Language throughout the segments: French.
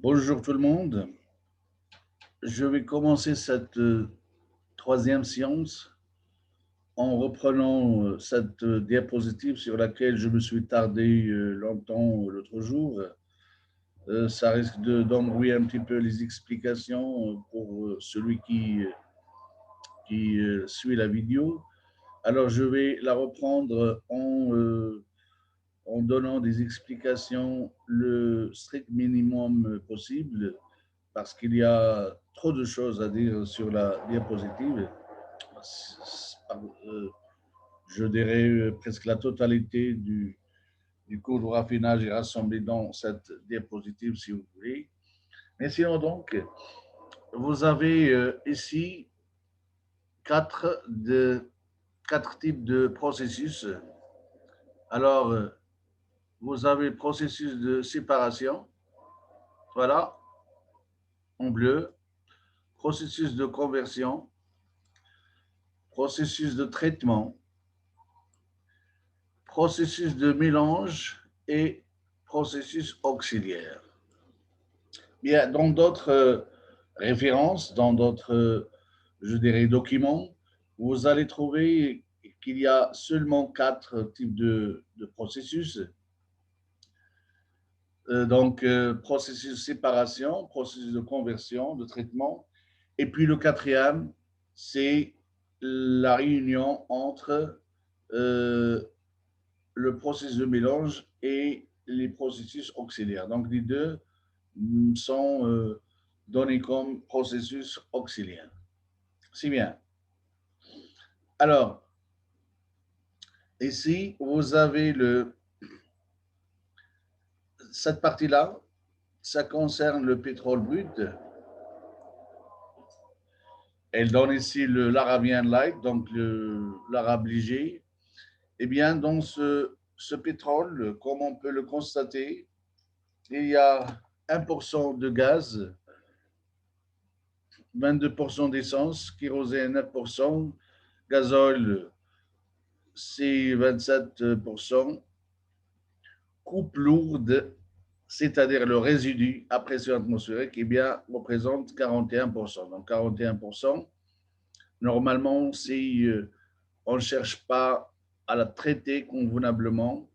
Bonjour tout le monde. Je vais commencer cette troisième séance en reprenant cette diapositive sur laquelle je me suis tardé longtemps l'autre jour. Ça risque d'embrouiller un petit peu les explications pour celui qui suit la vidéo. Alors je vais la reprendre en donnant des explications le strict minimum possible parce qu'il y a trop de choses à dire sur la diapositive. Je dirais presque la totalité du cours de raffinage est rassemblée dans cette diapositive, si vous voulez. Mais sinon, donc, vous avez ici quatre types de processus. Alors, vous avez le processus de séparation, voilà, en bleu, processus de conversion, processus de traitement, processus de mélange et processus auxiliaire. Bien, dans d'autres références, dans d'autres, je dirais, documents, vous allez trouver qu'il y a seulement quatre types de processus. Processus de séparation, processus de conversion, de traitement. Et puis le quatrième, c'est la réunion entre le processus de mélange et les processus auxiliaires. Donc, les deux sont donnés comme processus auxiliaire. C'est bien. Alors, ici, vous avez cette partie-là, ça concerne le pétrole brut. Elle donne ici l'Arabian Light, donc l'arabe léger. Eh bien, dans ce pétrole, comme on peut le constater, il y a 1% de gaz, 22% d'essence, kérosène 9%, gazole c'est 27%, coupe lourde, c'est-à-dire le résidu à pression atmosphérique, eh bien, représente 41%. Donc 41%, normalement, si on ne cherche pas à la traiter convenablement,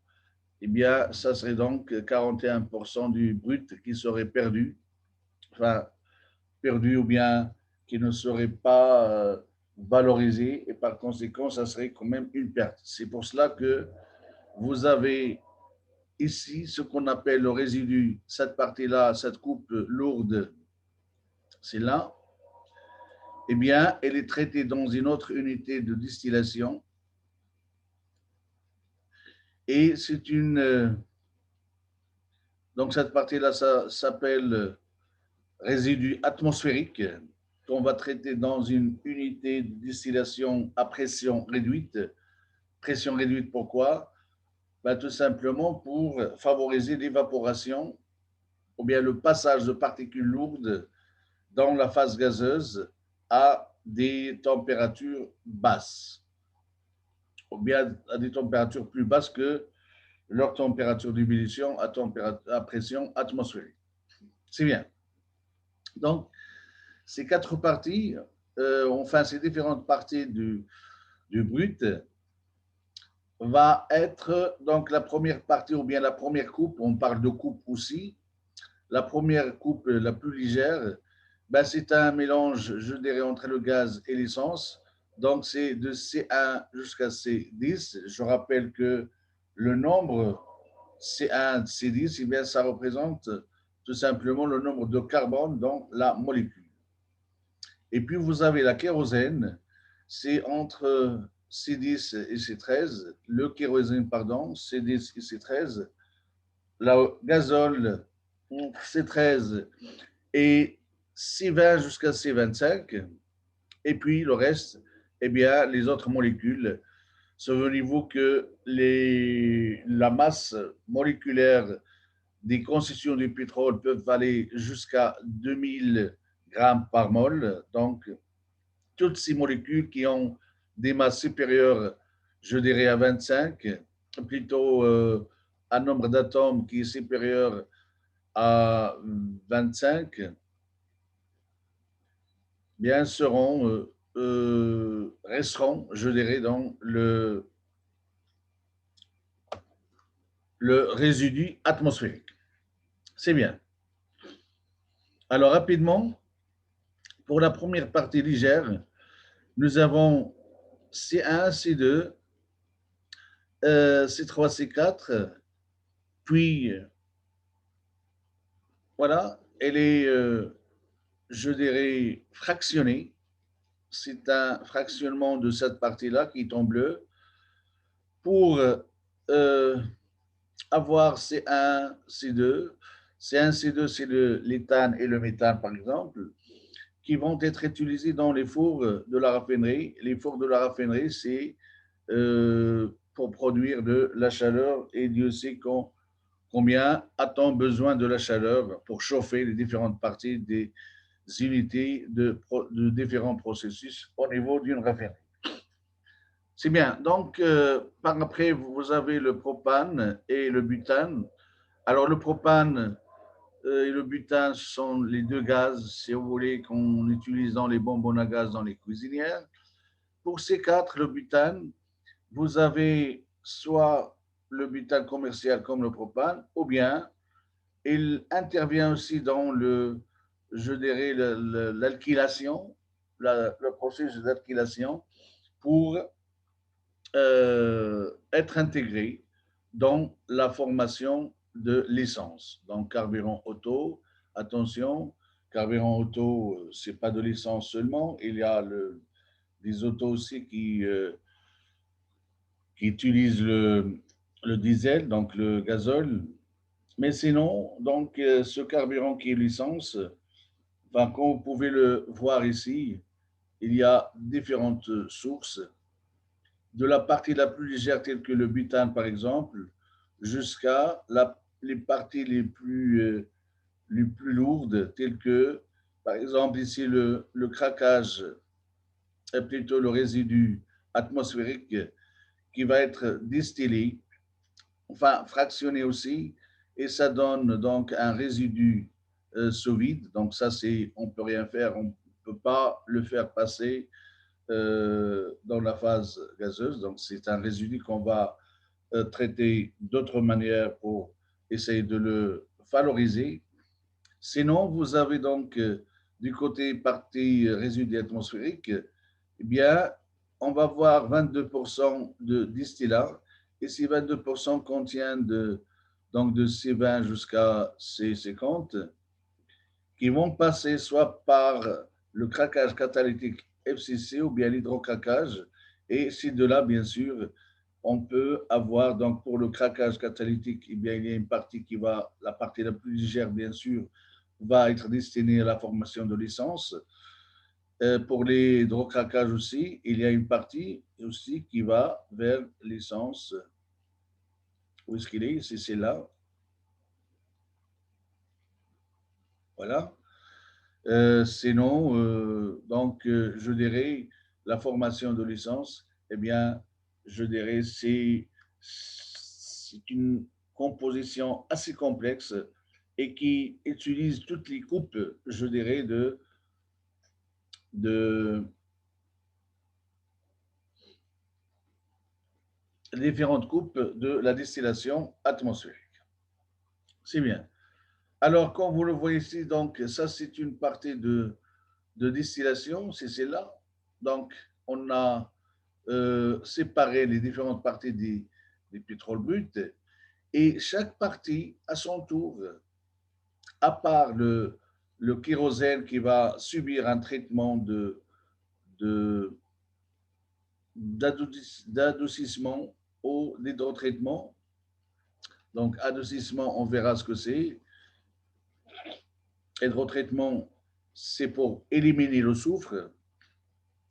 eh bien, ça serait donc 41% du brut qui serait perdu, enfin, perdu ou bien qui ne serait pas valorisé, et par conséquent, ça serait quand même une perte. C'est pour cela que vous avez ici ce qu'on appelle le résidu, cette partie-là, cette coupe lourde, c'est là. Eh bien, elle est traitée dans une autre unité de distillation. Et c'est donc cette partie-là, ça s'appelle résidu atmosphérique qu'on va traiter dans une unité de distillation à pression réduite. Pression réduite, pourquoi? Ben, tout simplement pour favoriser l'évaporation ou bien le passage de particules lourdes dans la phase gazeuse à des températures basses, ou bien à des températures plus basses que leur température d'ébullition à pression atmosphérique. C'est bien. Donc, ces quatre parties, enfin ces différentes parties du brut, va être donc la première partie ou bien la première coupe, on parle de coupe aussi, la première coupe la plus légère, ben c'est un mélange, je dirais, entre le gaz et l'essence. Donc, c'est de C1 jusqu'à C10. Je rappelle que le nombre C1, C10, eh bien, ça représente tout simplement le nombre de carbone dans la molécule. Et puis, vous avez la kérosène, c'est entre C10 et C13, le kérosène, pardon, C10 et C13, la gazole, C13 et C20 jusqu'à C25, et puis le reste, eh bien, les autres molécules, souvenez-vous que la masse moléculaire des concessions du pétrole peuvent aller jusqu'à 2000 grammes par mol. Donc, toutes ces molécules qui ont des masses supérieures, je dirais à 25, plutôt un nombre d'atomes qui est supérieur à 25 bien resteront, je dirais, dans le résidu atmosphérique. C'est bien. Alors, rapidement, pour la première partie légère, nous avons C1, C2, C3, C4, puis voilà, elle est, je dirais, fractionnée. C'est un fractionnement de cette partie-là qui est en bleu pour avoir C1, C2. C1, C2, c'est l'éthane et le méthane, par exemple, qui vont être utilisés dans les fours de la raffinerie. Les fours de la raffinerie, c'est pour produire de la chaleur et Dieu sait combien a-t-on besoin de la chaleur pour chauffer les différentes parties des unités de différents processus au niveau d'une raffinerie. C'est bien. Donc, par après, vous avez le propane et le butane. Alors, le propane et le butane sont les deux gaz, si vous voulez, qu'on utilise dans les bonbonnes à gaz dans les cuisinières. Pour ces quatre, le butane, vous avez soit le butane commercial comme le propane, ou bien il intervient aussi dans je dirais, l'alkylation, le processus d'alkylation pour être intégré dans la formation de l'essence. Donc, carburant auto, attention, carburant auto, ce n'est pas de l'essence seulement, il y a des autos aussi qui utilisent le diesel, donc le gazole. Mais sinon, donc, ce carburant qui est l'essence, enfin, comme vous pouvez le voir ici, il y a différentes sources de la partie la plus légère, telle que le butane par exemple, jusqu'à les parties les plus lourdes, telles que, par exemple, ici, le craquage, plutôt le résidu atmosphérique qui va être distillé, enfin fractionné aussi, et ça donne donc un résidu sous vide. Donc ça, on ne peut rien faire, on ne peut pas le faire passer dans la phase gazeuse. Donc, c'est un résidu qu'on va traiter d'autres manières pour essayer de le valoriser. Sinon, vous avez donc du côté partie résidu atmosphérique, eh bien, on va voir 22% de distillat et ces 22% contiennent donc de C20 jusqu'à C50 qui vont passer soit par le craquage catalytique FCC ou bien l'hydrocraquage. Et c'est de là, bien sûr, on peut avoir, donc pour le craquage catalytique, eh bien, il y a une partie la partie la plus légère, bien sûr, va être destinée à la formation de l'essence. Pour les hydrocraquages aussi, il y a une partie aussi qui va vers l'essence. Où est-ce qu'il est? C'est là. Voilà. Sinon, donc, je dirais, la formation de licence, eh bien, je dirais, c'est une composition assez complexe et qui utilise toutes les coupes, je dirais, de différentes coupes de la distillation atmosphérique. C'est bien. Alors, comme vous le voyez ici, donc, ça, c'est une partie de distillation, c'est celle-là. Donc, on a séparer les différentes parties des pétroles bruts et chaque partie, à son tour, à part le kérosène qui va subir un traitement de, d'adoucissement ou d'hydrotraitement. Donc, adoucissement, on verra ce que c'est. Hydrotraitement, c'est pour éliminer le soufre.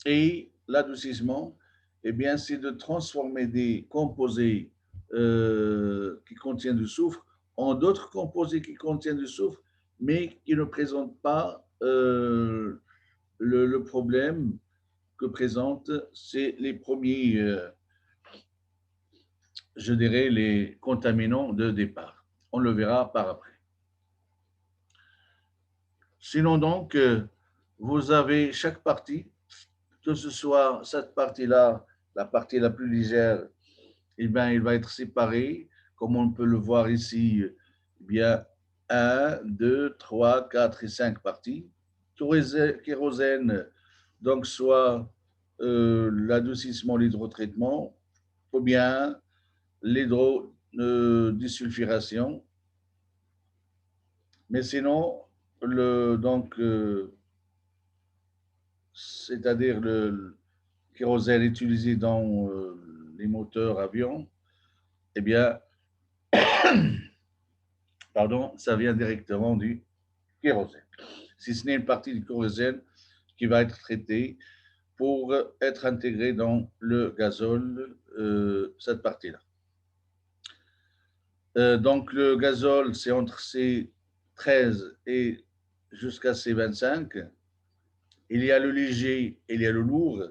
Et l'adoucissement, eh bien, c'est de transformer des composés qui contiennent du soufre en d'autres composés qui contiennent du soufre, mais qui ne présentent pas le problème que présentent c'est les premiers, je dirais, les contaminants de départ. On le verra par après. Sinon, donc, vous avez chaque partie, que ce soit cette partie-là, la partie la plus légère, eh bien, il va être séparé, comme on peut le voir ici, eh bien, 1, 2, 3, 4 et 5 parties. Kérosène, donc soit l'adoucissement, l'hydrotraitement, ou bien l'hydrodésulfuration. Mais sinon, donc, c'est-à-dire le kérosène utilisé dans les moteurs avions, eh bien, pardon, ça vient directement du kérosène. Si ce n'est une partie du kérosène qui va être traitée pour être intégrée dans le gazole, cette partie-là. Donc, le gazole, c'est entre C13 et jusqu'à C25. Il y a le léger et il y a le lourd.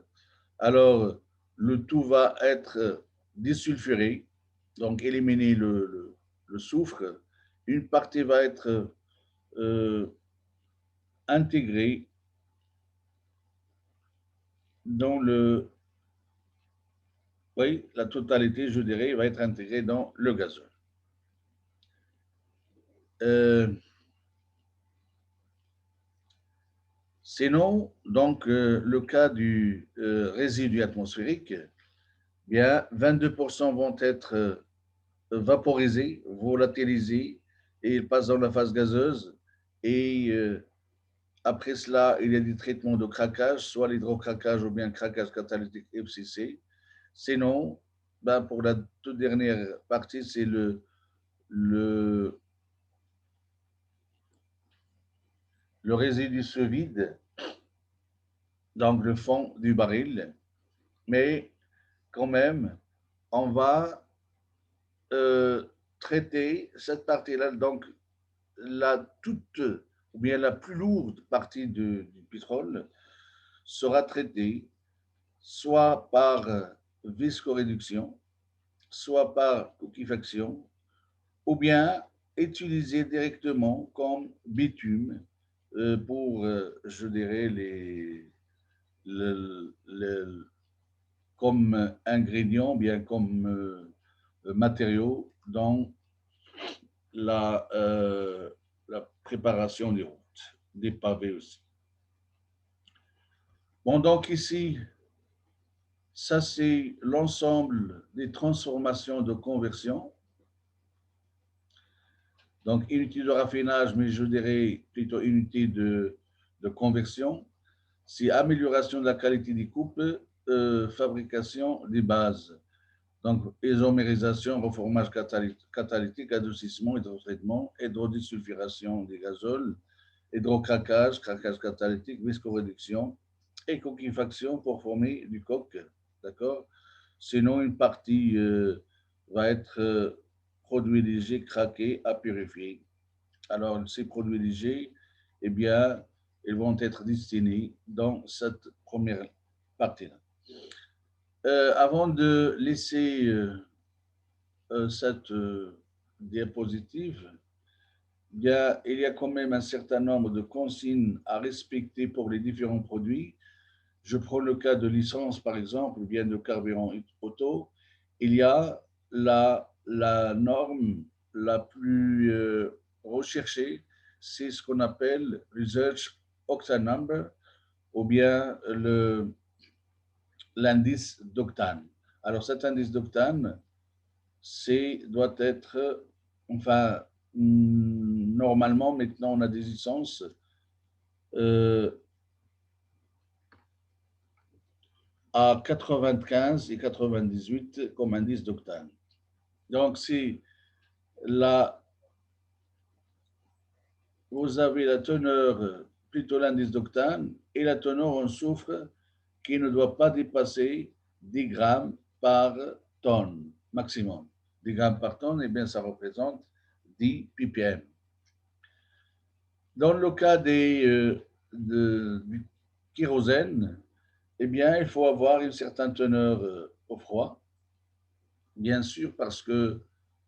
Alors, le tout va être désulfuré, donc éliminer le soufre. Une partie va être intégrée dans oui, la totalité, je dirais, va être intégrée dans le gazole. Sinon, donc, le cas du résidu atmosphérique, bien, 22% vont être vaporisés, volatilisés, et ils passent dans la phase gazeuse. Et après cela, il y a des traitements de craquage, soit l'hydrocraquage ou bien craquage catalytique FCC. Sinon, ben, pour la toute dernière partie, c'est le résidu se vide, donc le fond du baril, mais quand même, on va traiter cette partie-là, donc la toute, ou bien la plus lourde partie du pétrole sera traitée soit par viscoréduction, soit par liquéfaction, ou bien utilisée directement comme bitume pour, je dirais, comme ingrédient, bien comme matériaux dans la préparation des routes, des pavés aussi. Bon, donc ici, ça c'est l'ensemble des transformations de conversion. Donc, unité de raffinage, mais je dirais plutôt unité de conversion. C'est amélioration de la qualité des coupes, fabrication des bases. Donc, isomérisation, reformage catalytique, adoucissement, hydrotraitement, hydrodésulfuration des gazoles, hydrocraquage, craquage catalytique, viscoréduction et coquifaction pour former du coq. D'accord? Sinon, une partie va être produits légers craqués à purifier. Alors, ces produits légers, eh bien, ils vont être destinés dans cette première partie-là. Avant de laisser cette diapositive, il y a quand même un certain nombre de consignes à respecter pour les différents produits. Je prends le cas de licence, par exemple, ou bien de carburant auto. Il y a la norme la plus recherchée, c'est ce qu'on appelle Research Octane Number, ou bien l'indice d'octane. Alors, cet indice d'octane, doit être, enfin, normalement, maintenant, on a des licences à 95 et 98 comme indice d'octane. Donc, si là, vous avez la teneur, plutôt l'indice d'octane, et la teneur en soufre qui ne doit pas dépasser 10 grammes par tonne maximum. 10 grammes par tonne, eh bien, ça représente 10 ppm. Dans le cas du kérosène, eh bien, il faut avoir une certaine teneur au froid, bien sûr, parce que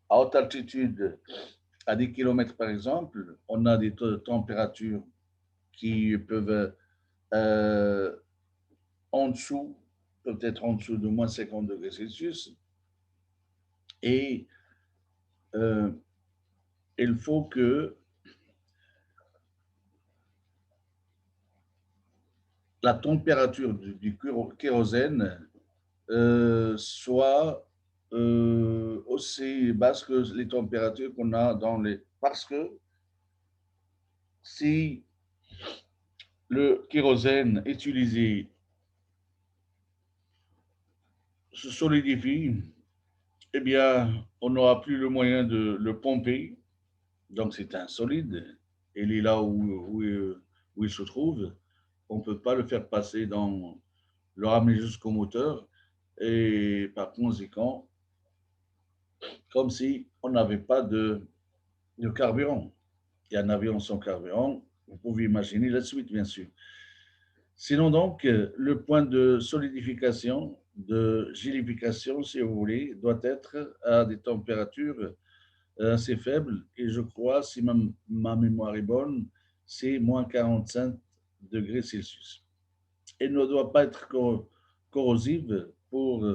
à haute altitude, à 10 km par exemple, on a des températures qui peuvent en dessous, peut-être en dessous de moins 50 degrés Celsius. Et il faut que la température du kérosène soit aussi basse que les températures qu'on a dans les... Parce que si le kérosène utilisé se solidifie, eh bien, on n'aura plus le moyen de le pomper. Donc, c'est un solide. Il est là où il se trouve. On ne peut pas le faire passer dans le ramener jusqu'au moteur. Et par conséquent, comme si on n'avait pas de carburant. Et un avion sans carburant, vous pouvez imaginer la suite, bien sûr. Sinon donc, le point de solidification, de gélification, si vous voulez, doit être à des températures assez faibles. Et je crois, si ma mémoire est bonne, c'est moins 45 degrés Celsius. Elle ne doit pas être corrosive pour,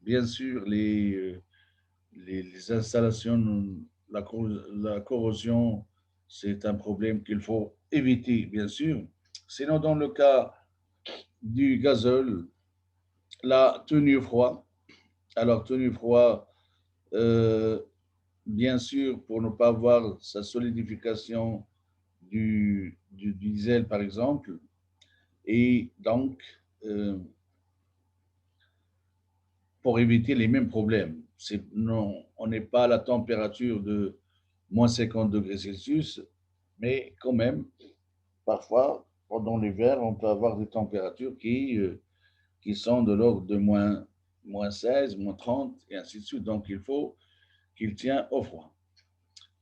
bien sûr, les installations. La corrosion, c'est un problème qu'il faut éviter, bien sûr. Sinon, dans le cas du gazole, la tenue froid. Alors, tenue froid, euh, bien sûr, pour ne pas avoir sa solidification du diesel, par exemple. Et donc, pour éviter les mêmes problèmes. Non, on n'est pas à la température de moins 50 degrés Celsius, mais quand même, parfois, pendant l'hiver, on peut avoir des températures qui sont de l'ordre de moins 16, moins 30, et ainsi de suite. Donc, il faut qu'il tienne au froid.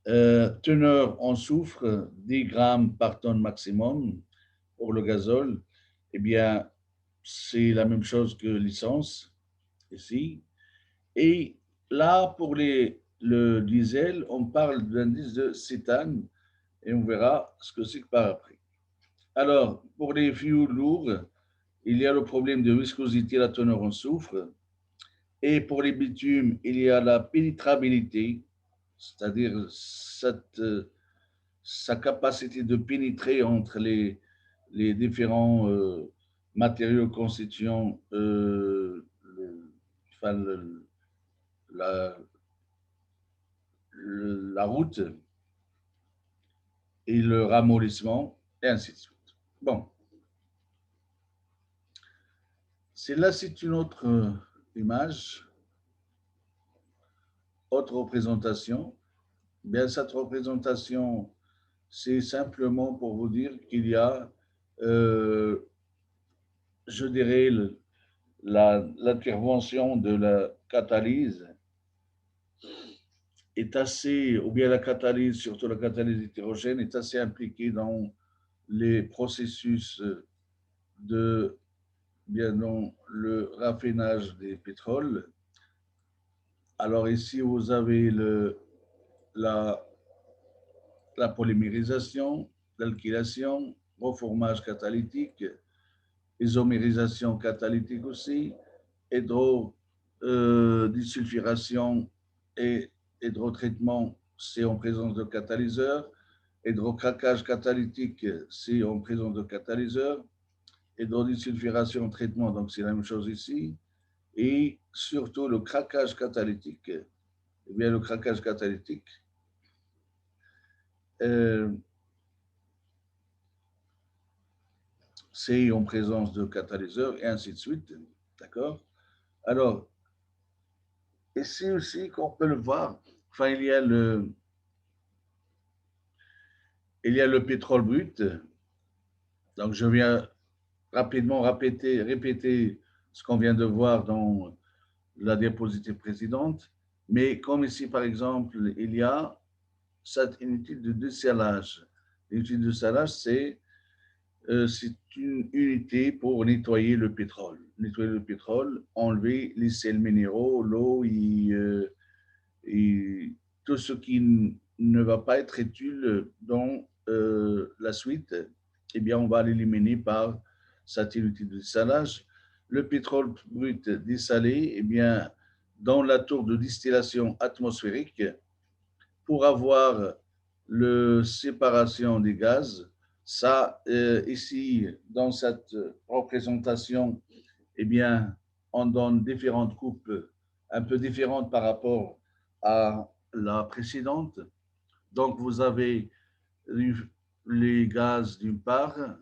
Teneur en soufre, 10 grammes par tonne maximum pour le gazole. Eh bien, c'est la même chose que l'essence ici. Et là, pour le diesel, on parle d'indice de cétane et on verra ce que c'est que par après. Alors, pour les fuels lourds, il y a le problème de viscosité, la teneur en soufre. Et pour les bitumes, il y a la pénétrabilité, c'est-à-dire sa capacité de pénétrer entre les différents matériaux constituant enfin, la, la route et le ramollissement, et ainsi de suite. Bon, là, c'est une autre image, autre représentation. Bien, cette représentation, c'est simplement pour vous dire qu'il y a, je dirais, l'intervention de la catalyse est assez, ou bien la catalyse, surtout la catalyse hétérogène, est assez impliquée dans les processus de, bien dans le raffinage des pétroles. Alors ici, vous avez la, la polymérisation, l'alkylation, reformage catalytique, isomérisation catalytique aussi, hydrodisulfuration et hydrotraitement, c'est en présence de catalyseurs. Hydrocraquage catalytique, c'est en présence de catalyseurs. Hydrodisulfuration, traitement, donc c'est la même chose ici. Et surtout le craquage catalytique. Eh bien, le craquage catalytique, c'est en présence de catalyseurs et ainsi de suite. D'accord? Alors, ici aussi, qu'on peut le voir, enfin, il y a le pétrole brut. Donc, je viens rapidement répéter ce qu'on vient de voir dans la diapositive précédente. Mais comme ici, par exemple, il y a cette unité de dessalage. L'unité de dessalage, c'est une unité pour nettoyer le pétrole. Nettoyer le pétrole, enlever les sels minéraux, l'eau et tout ce qui ne va pas être utile dans la suite. eh bien, on va l'éliminer par salinité de dessalage. Le pétrole brut dessalé, eh bien, dans la tour de distillation atmosphérique, pour avoir la séparation des gaz, ça, ici, dans cette représentation, eh bien, on donne différentes coupes un peu différentes par rapport à la précédente. Donc, vous avez les gaz d'une part,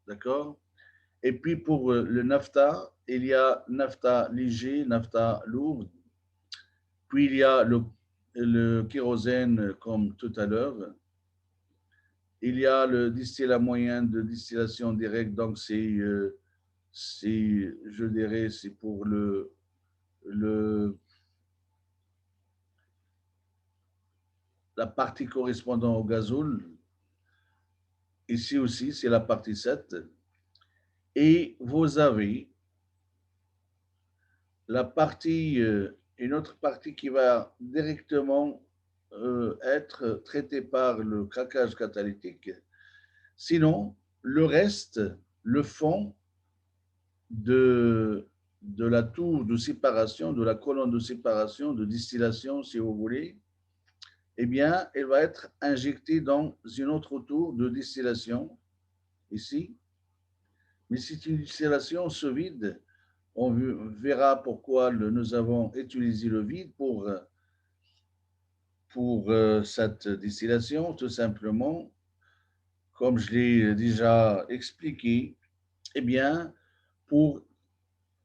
d'accord? Et puis pour le nafta, il y a nafta léger, nafta lourd, puis il y a le kérosène comme tout à l'heure. Il y a le distillat moyen de distillation directe, donc je dirais, c'est pour la partie correspondant au gazole. Ici aussi, c'est la partie 7. Et vous avez la partie, une autre partie qui va directement être traitée par le craquage catalytique. Sinon, le reste, le fond de la tour de séparation, de la colonne de séparation, de distillation, si vous voulez, eh bien, elle va être injectée dans une autre tour de distillation, ici. Mais c'est une distillation sous vide. On verra pourquoi nous avons utilisé le vide pour cette distillation, tout simplement, comme je l'ai déjà expliqué, eh bien, pour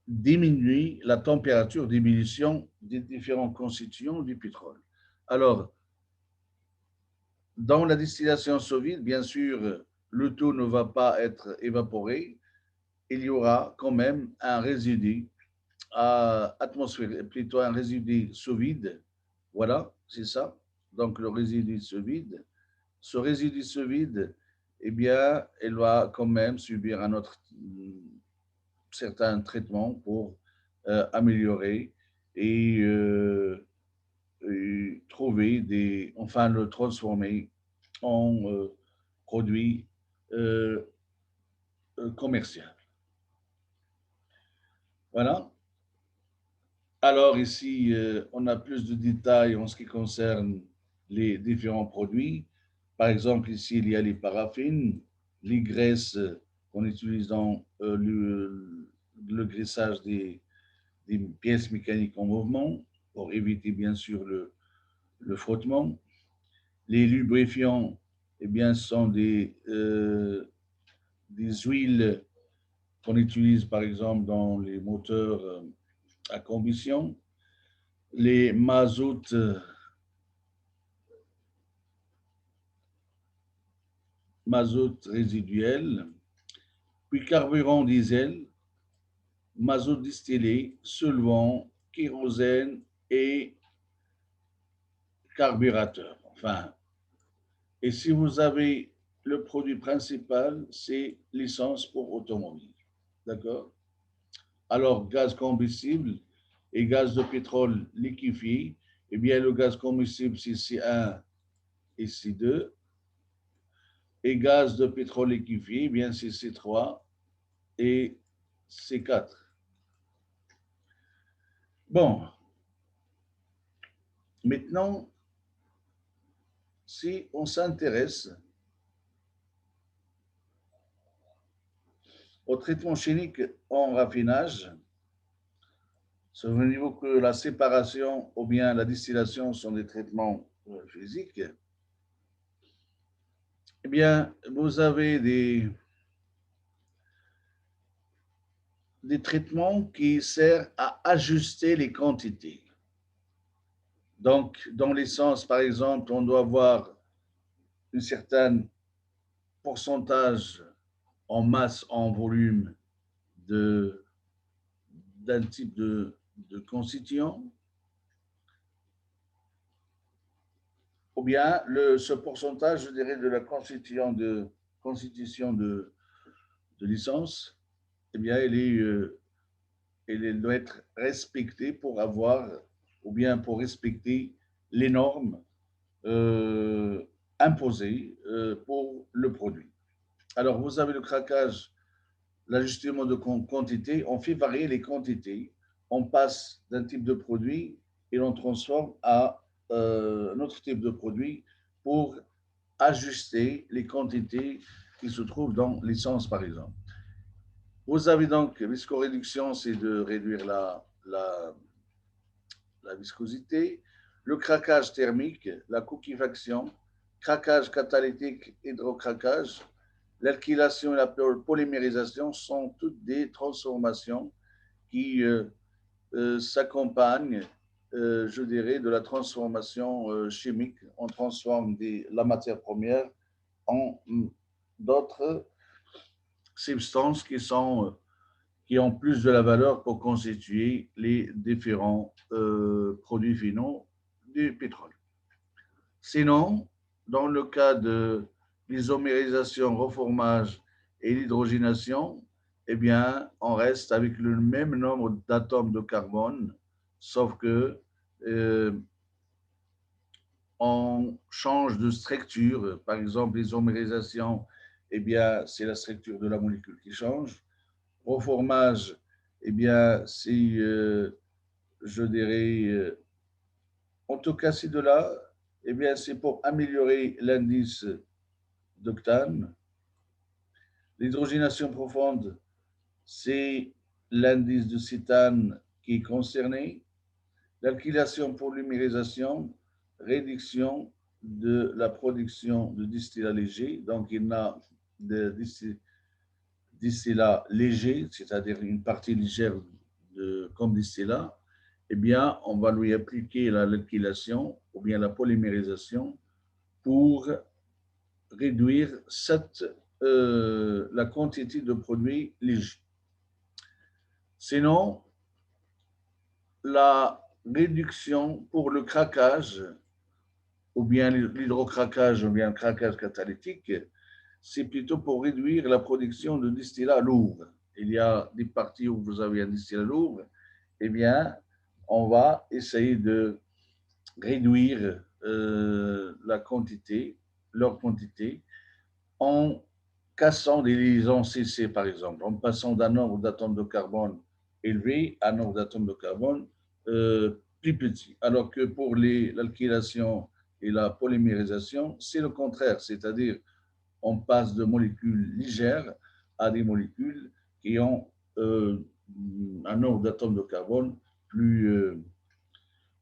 diminuer la température d'ébullition des différents constituants du pétrole. Alors, dans la distillation sous vide, bien sûr, le tout ne va pas être évaporé. Il y aura quand même un résidu atmosphérique, plutôt un résidu sous vide. Voilà, c'est ça. Donc, le résidu sous vide. Ce résidu sous vide, eh bien, elle va quand même subir un autre certain traitement pour améliorer et, trouver enfin le transformer en produit commercial. Voilà. Alors ici, on a plus de détails en ce qui concerne les différents produits. Par exemple, ici, il y a les paraffines, les graisses qu'on utilise dans le graissage des pièces mécaniques en mouvement pour éviter bien sûr le frottement. Les lubrifiants, eh bien, sont des huiles qu'on utilise par exemple dans les moteurs à combustion. Les mazoutes résiduels, puis carburant diesel, mazout distillé, solvant, kérosène et carburateur. Enfin, et si vous avez le produit principal, c'est l'essence pour automobile. D'accord? Alors, gaz combustible et gaz de pétrole liquéfié, eh bien, le gaz combustible, c'est C1 et C2. Et gaz de pétrole liquéfié, eh bien, c'est C3 et C4. Bon, maintenant, si on s'intéresse au traitement chimique en raffinage, souvenez-vous que la séparation ou bien la distillation sont des traitements physiques. Eh bien, vous avez des traitements qui servent à ajuster les quantités. Donc, dans l'essence, par exemple, on doit avoir un certain pourcentage en masse, en volume d'un type de constituant, ou bien ce pourcentage, je dirais, de la constitution de licence, eh bien, elle doit être respectée pour avoir, ou bien pour respecter les normes imposées pour le produit. Alors, vous avez le craquage, l'ajustement de quantité. On fait varier les quantités. On passe d'un type de produit et l'on transforme à un autre type de produit pour ajuster les quantités qui se trouvent dans l'essence, par exemple. Vous avez donc viscoréduction, c'est de réduire la viscosité, le craquage thermique, la coquifaction, craquage catalytique, hydrocraquage, l'alkylation et la polymérisation sont toutes des transformations qui s'accompagnent, je dirais, de la transformation chimique. On transforme la matière première en d'autres substances qui ont plus de la valeur pour constituer les différents produits finaux du pétrole. Sinon, dans le cas de l'isomérisation, reformage et l'hydrogénation, eh bien, on reste avec le même nombre d'atomes de carbone, sauf que on change de structure. Par exemple, l'isomérisation, eh bien, c'est la structure de la molécule qui change. Reformage, eh bien, c'est, je dirais, en tout cas, ces deux-là, eh bien, c'est pour améliorer l'indice d'octane. L'hydrogénation profonde, c'est l'indice de cétane qui est concerné. L'alkylation polymérisation, réduction de la production de distillats légers. Donc, il y a de distillats légers, c'est-à-dire une partie légère comme distillat. Eh bien, on va lui appliquer l'alkylation ou bien la polymérisation pour réduire la quantité de produits légers. Sinon, la réduction pour le craquage, ou bien l'hydrocraquage, ou bien le craquage catalytique, c'est plutôt pour réduire la production de distillats lourds. Il y a des parties où vous avez un distillat lourd, eh bien, on va essayer de réduire leur quantité, en cassant des liaisons CC, par exemple, en passant d'un nombre d'atomes de carbone élevé à un nombre d'atomes de carbone plus petit. Alors que pour l'alkylation et la polymérisation, c'est le contraire, c'est-à-dire on passe de molécules légères à des molécules qui ont un nombre d'atomes de carbone plus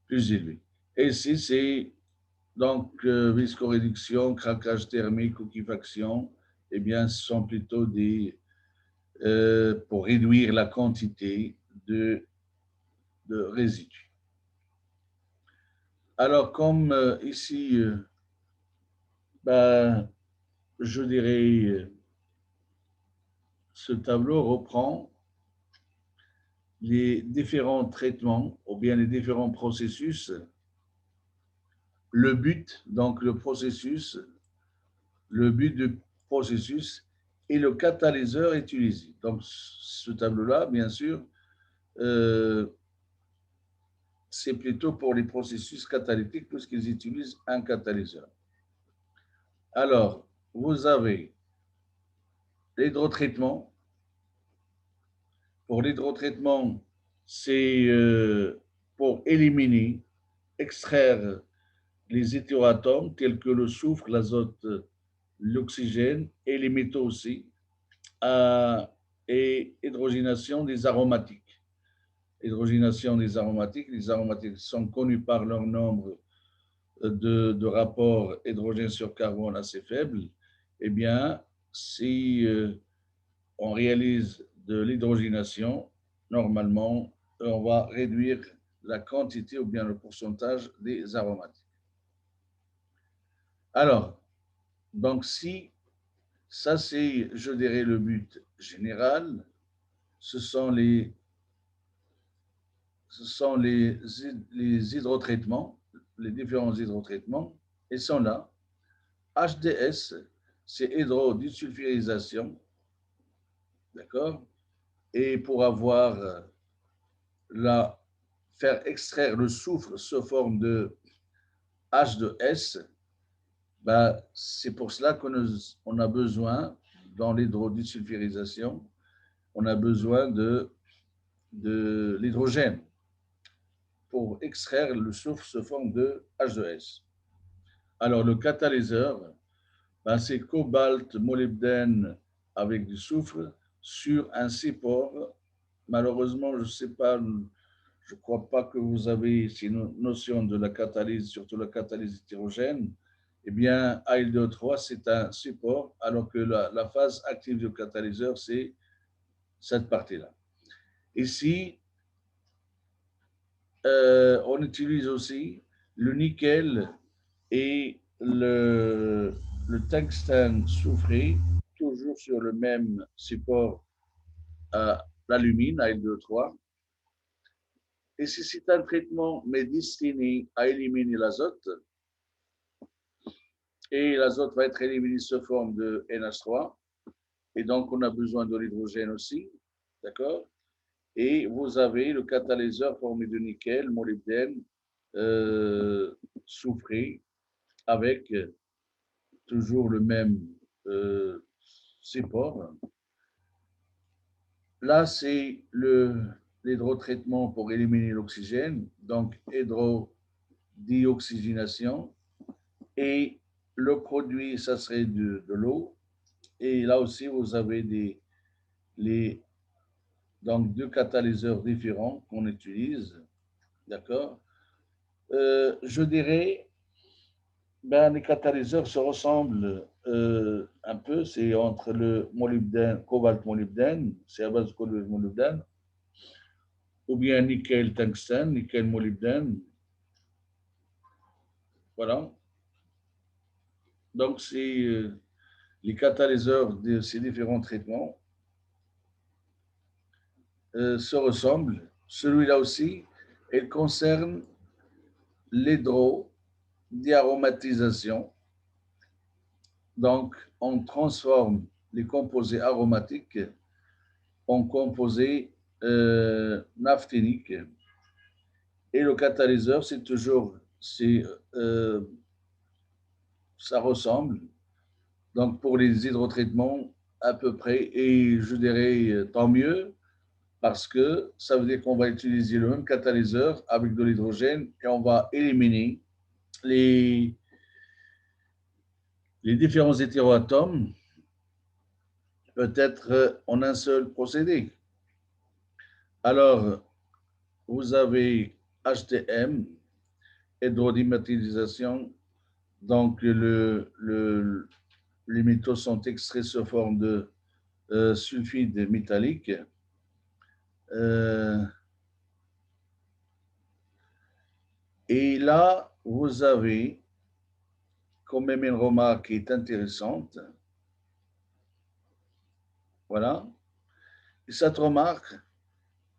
élevé. Et ici, c'est donc viscoréduction, craquage thermique, coquifaction, eh bien, ce sont plutôt pour réduire la quantité de résidus. Alors, comme ici, ben, je dirais, ce tableau reprend les différents traitements ou bien les différents processus. Le but, donc le but du processus et le catalyseur utilisé. Donc, ce tableau-là, bien sûr, c'est plutôt pour les processus catalytiques puisqu'ils utilisent un catalyseur. Alors, vous avez l'hydrotraitement. Pour l'hydrotraitement, c'est pour éliminer, extraire les hétéroatomes tels que le soufre, l'azote, l'oxygène et les métaux aussi, et hydrogénation des aromatiques. Hydrogénation des aromatiques. Les aromatiques sont connus par leur nombre de rapports hydrogène sur carbone assez faible. Eh bien, si on réalise de l'hydrogénation, normalement, on va réduire la quantité ou bien le pourcentage des aromatiques. Alors, donc si ça c'est, je dirais, le but général, ce sont les hydrotraitements, les différents hydrotraitements, ils sont là. HDS, c'est hydrodesulfurisation, d'accord? Et pour faire extraire le soufre sous forme de H2S, ben, c'est pour cela qu'on a besoin dans l'hydrodesulfurisation, on a besoin de l'hydrogène pour extraire le soufre sous forme de H2S. Alors, le catalyseur, ben, c'est cobalt, molybdène avec du soufre sur un support. Malheureusement, je ne sais pas, je ne crois pas que vous avez une notion de la catalyse, surtout la catalyse hétérogène. Eh bien, AL2O3, c'est un support, alors que la phase active du catalyseur, c'est cette partie-là. Ici, on utilise aussi le nickel et le tungstène soufré, toujours sur le même support à l'alumine, Al2O3. Et si c'est un traitement mais destiné à éliminer l'azote, et l'azote va être éliminé sous forme de NH3, et donc on a besoin de l'hydrogène aussi, d'accord? Et vous avez le catalyseur formé de nickel, molybdène, soufré, avec toujours le même support. Là, c'est l'hydrotraitement pour éliminer l'oxygène, donc hydrodioxygénation. Et le produit, ça serait de l'eau. Et là aussi, vous avez donc deux catalyseurs différents qu'on utilise. D'accord? Je dirais, ben, les catalyseurs se ressemblent un peu. C'est entre le molybdène, cobalt-molybdène, c'est à base de cobalt-molybdène, ou bien nickel-tungstène, nickel-molybdène. Voilà. Donc, c'est les catalyseurs de ces différents traitements se ressemblent. Celui-là aussi, il concerne l'hydrodiaromatisation. Donc, on transforme les composés aromatiques en composés naphthéniques. Et le catalyseur, c'est toujours, ça ressemble. Donc, pour les hydrotraitements, à peu près, et je dirais tant mieux, parce que ça veut dire qu'on va utiliser le même catalyseur avec de l'hydrogène et on va éliminer les, les différents hétéroatomes, peut-être en un seul procédé. Alors, vous avez HTM, hydrodématisation, donc les métaux sont extraits sous forme de sulfide métallique. Et là, vous avez quand même une remarque qui est intéressante. Voilà. Et cette remarque,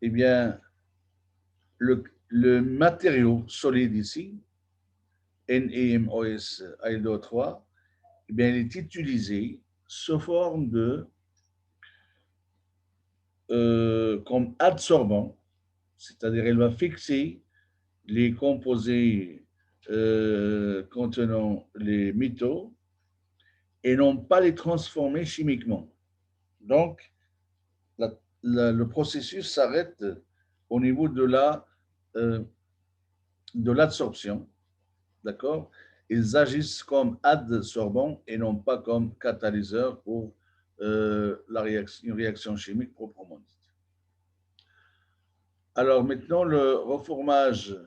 eh bien, le matériau solide ici, NEMOS ALO3, eh bien, il est utilisé sous forme de comme adsorbant, c'est-à-dire il va fixer les composés contenant les métaux et non pas les transformer chimiquement. Donc, le processus s'arrête au niveau de l'absorption, d'accord? Ils agissent comme adsorbants et non pas comme catalyseurs pour une réaction chimique proprement dite. Alors maintenant, le reformage.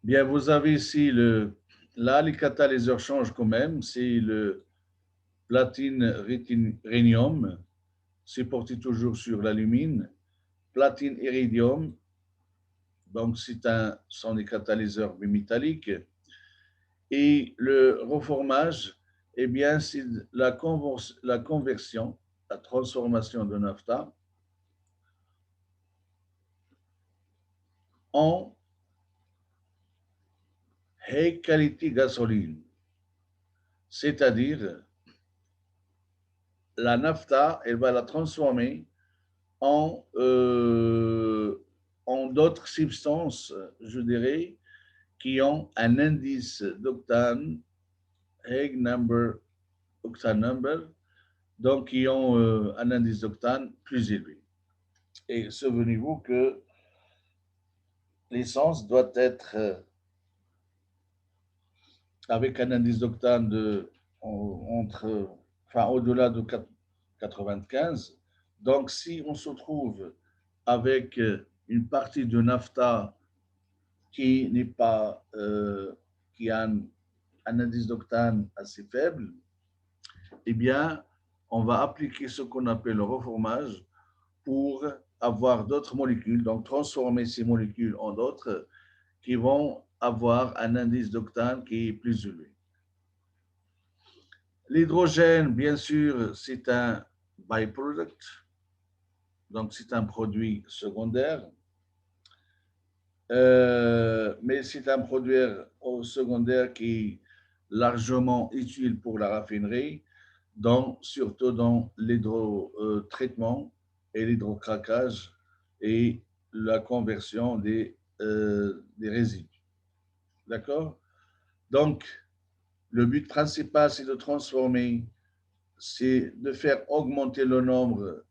Bien, vous avez ici là, les catalyseurs changent quand même. C'est le platine rhénium, c'est porté toujours sur l'alumine. Platine iridium, donc sont des catalyseurs bimétalliques. Et le reformage, eh bien, c'est la conversion, la transformation de naphta en high quality gasoline, c'est-à-dire la naphta, elle va la transformer en d'autres substances, je dirais, qui ont un indice d'octane, Hague number, octane number, donc qui ont un indice d'octane plus élevé. Et souvenez-vous que l'essence doit être avec un indice d'octane au-delà de 95. Donc, si on se trouve avec une partie de nafta qui n'est pas, qui a un indice d'octane assez faible, eh bien, on va appliquer ce qu'on appelle le reformage pour avoir d'autres molécules, donc transformer ces molécules en d'autres qui vont avoir un indice d'octane qui est plus élevé. L'hydrogène, bien sûr, c'est un byproduct, donc c'est un produit secondaire, mais c'est un produit secondaire qui est largement utile pour la raffinerie, surtout dans l'hydrotraitement et l'hydrocraquage et la conversion des résidus. D'accord? Donc, le but principal, c'est de transformer, c'est de faire augmenter le nombre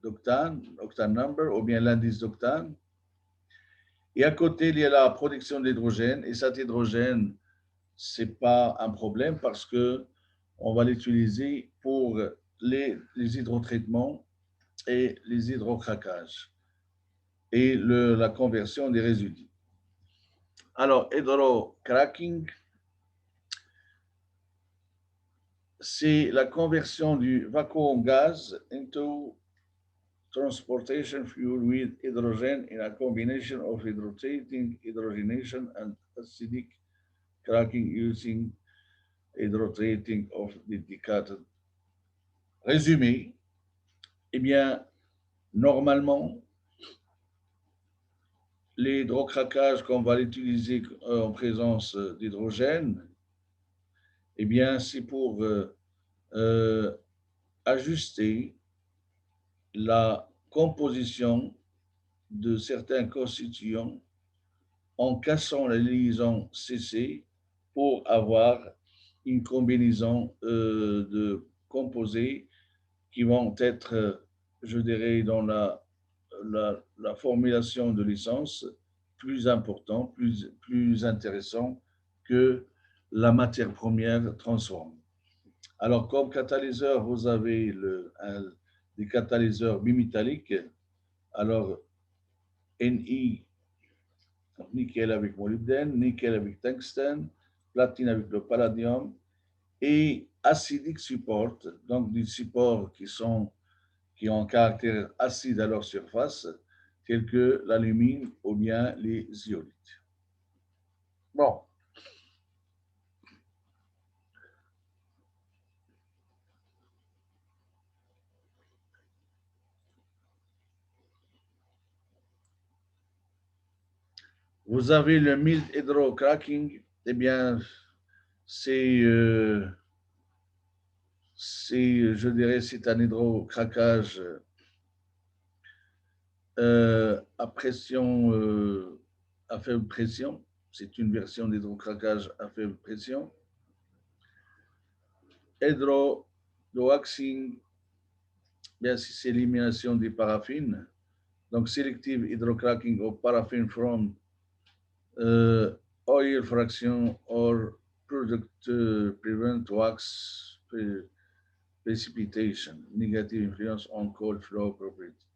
d'octane, octane number, ou bien l'indice d'octane. Et à côté, il y a la production d'hydrogène. Et cet hydrogène, ce n'est pas un problème parce qu'on va l'utiliser pour les hydrotraitements et les hydrocraquages et la conversion des résidus. Alors, hydrocracking, c'est la conversion du vacuum gaz into transportation fuel with hydrogen in a combination of hydrotrating, hydrogenation and acidic cracking using hydrotrating of dedicated. Résumé, eh bien, normalement, l'hydrocraquage qu'on va l'utiliser en présence d'hydrogène, eh bien, c'est pour ajuster la composition de certains constituants en cassant la liaison CC pour avoir une combinaison de composés qui vont être, je dirais, dans la formulation de l'essence plus important, plus intéressant que la matière première transformée. Alors, comme catalyseur, vous avez des catalyseurs bimétalliques. Alors, Ni, nickel avec molybdène, nickel avec tungstène, platine avec le palladium et acidic support, donc des supports qui ont un caractère acide à leur surface, tels que l'alumine ou bien les iolites. Bon. Vous avez le mild hydrocracking, eh bien, c'est, je dirais, c'est un hydrocraquage à pression, à faible pression. C'est une version d'hydrocraquage à faible pression. Hydrowaxing, bien, c'est l'élimination des paraffines. Donc, selective hydrocracking of paraffin from oil fraction or product prevent wax precipitation, negative influence on cold flow property.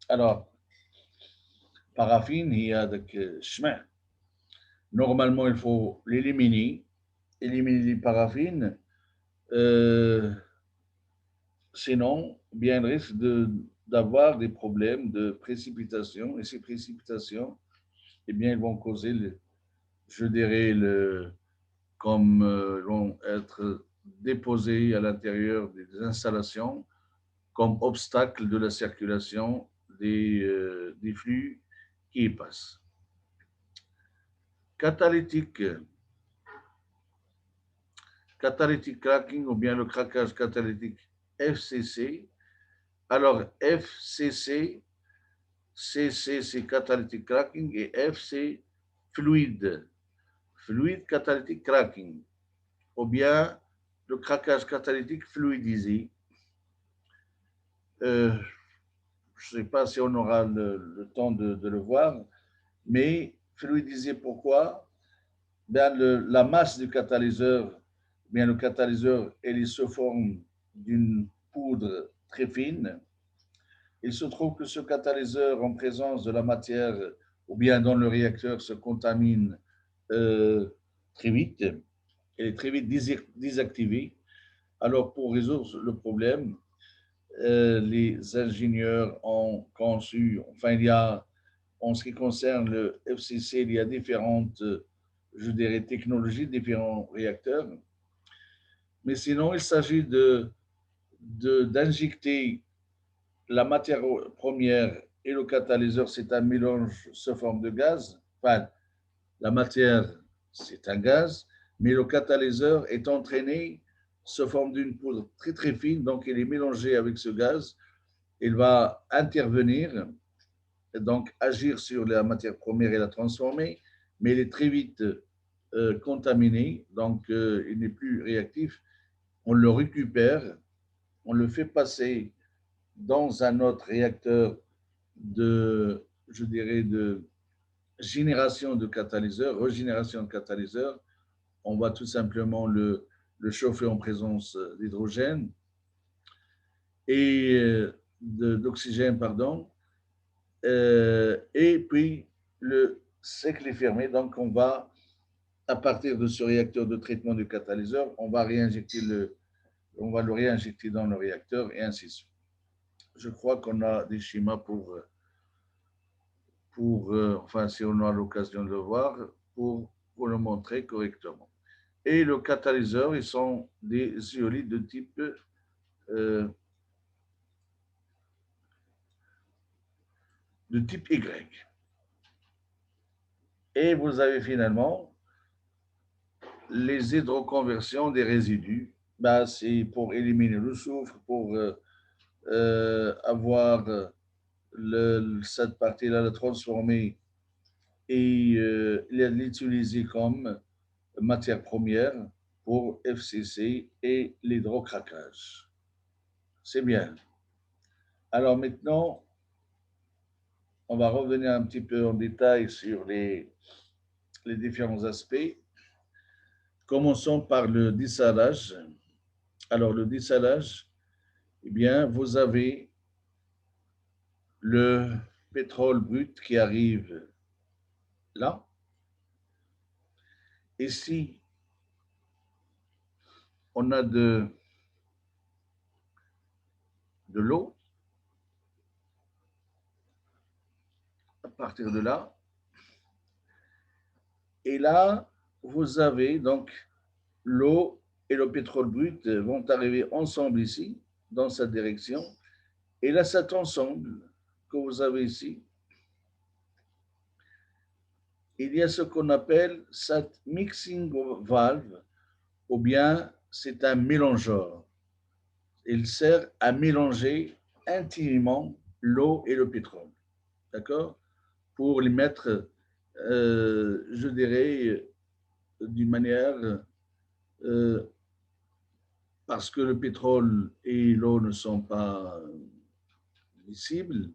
Alors, paraffine, il y a des chemins. Normalement, il faut l'éliminer, éliminer les paraffines. Sinon, bien, il risque d'avoir des problèmes de précipitation. Et ces précipitations, eh bien, elles vont causer, je dirais, comme vont être déposées à l'intérieur des installations comme obstacle de la circulation des flux qui y passent. Catalytic cracking ou bien le craquage catalytique FCC. Alors, FCC, CC c'est catalytic cracking et FC fluide, fluide catalytic cracking, ou bien le craquage catalytique fluidisé. Je ne sais pas si on aura le temps de le voir, mais fluidisé pourquoi? Ben, la masse du catalyseur, bien le catalyseur, elle est sous forme d'une poudre très fine. Il se trouve que ce catalyseur, en présence de la matière ou bien dans le réacteur, se contamine très vite. Elle est très vite désactivée. Alors, pour résoudre le problème, les ingénieurs ont conçu, enfin, il y a, en ce qui concerne le FCC, il y a différentes, je dirais, technologies, différents réacteurs. Mais sinon, il s'agit d'injecter la matière première et le catalyseur, c'est un mélange sous forme de gaz. Enfin, la matière, c'est un gaz, mais le catalyseur est entraîné sous forme d'une poudre très très fine, donc il est mélangé avec ce gaz. Il va intervenir, donc agir sur la matière première et la transformer, mais il est très vite contaminé, donc il n'est plus réactif. On le récupère, on le fait passer dans un autre réacteur de, je dirais, de génération de catalyseurs, régénération de catalyseurs. On va tout simplement le chauffer en présence d'hydrogène et d'oxygène, pardon, et puis le cycle est fermé. Donc, on va, à partir de ce réacteur de traitement du catalyseur, on va on va le réinjecter dans le réacteur et ainsi de suite. Je crois qu'on a des schémas enfin, si on a l'occasion de le voir, pour le montrer correctement. Et le catalyseur, ils sont des zeolites euh, de type Y. Et vous avez finalement les hydroconversions des résidus. Ben, c'est pour éliminer le soufre, pour avoir cette partie-là, la transformer et l'utiliser comme matière première pour FCC et l'hydrocraquage. C'est bien. Alors maintenant, on va revenir un petit peu en détail sur les différents aspects. Commençons par le dessalage. Alors le dessalage, eh bien, vous avez le pétrole brut qui arrive là. Ici, on a de l'eau. À partir de là. Et là, vous avez donc l'eau et le pétrole brut vont arriver ensemble ici, dans cette direction. Et là, cet ensemble que vous avez ici, il y a ce qu'on appelle cette mixing valve, ou bien c'est un mélangeur. Il sert à mélanger intimement l'eau et le pétrole, d'accord? Pour les mettre, je dirais, d'une manière, parce que le pétrole et l'eau ne sont pas miscibles,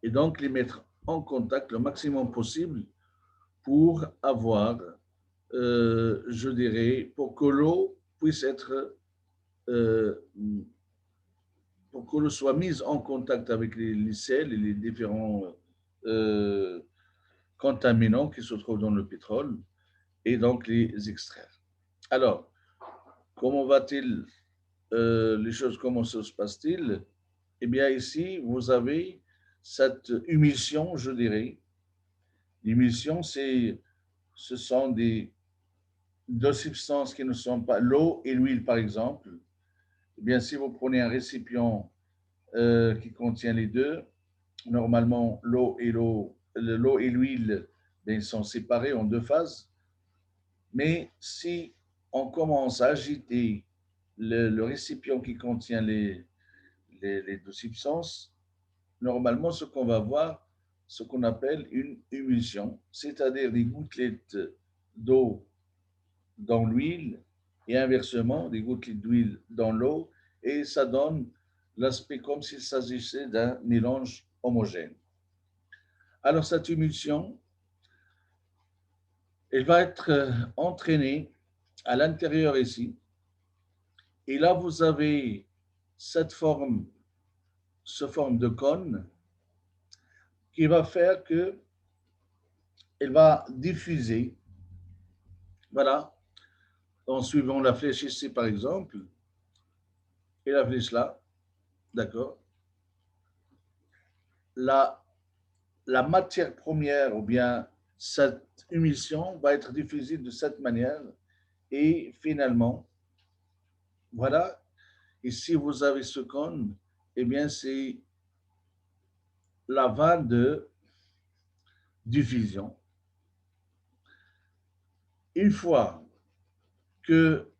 et donc les mettre en contact le maximum possible pour avoir, je dirais, pour que l'eau puisse être, euh, pour que l'eau soit mise en contact avec les sels et les différents contaminants qui se trouvent dans le pétrole et donc les extraire. Alors, comment va-t-il, les choses, comment se passe-t-il? Eh bien, ici, vous avez cette émulsion, je dirais. L'émulsion, ce sont deux substances qui ne sont pas l'eau et l'huile, par exemple. Eh bien, si vous prenez un récipient qui contient les deux, normalement, l'eau et l'huile, ils sont séparés en deux phases. Mais si on commence à agiter le récipient qui contient les deux substances, normalement, ce qu'on va voir, ce qu'on appelle une émulsion, c'est-à-dire des gouttelettes d'eau dans l'huile et inversement, des gouttelettes d'huile dans l'eau, et ça donne l'aspect comme s'il s'agissait d'un mélange homogène. Alors cette émulsion, elle va être entraînée à l'intérieur ici, et là vous avez cette forme de cône qui va faire que elle va diffuser, voilà, en suivant la flèche ici par exemple, et la flèche là, d'accord. La matière première ou bien cette émission va être diffusée de cette manière et finalement, voilà, ici vous avez ce cône, eh bien c'est la vanne de diffusion. Une fois que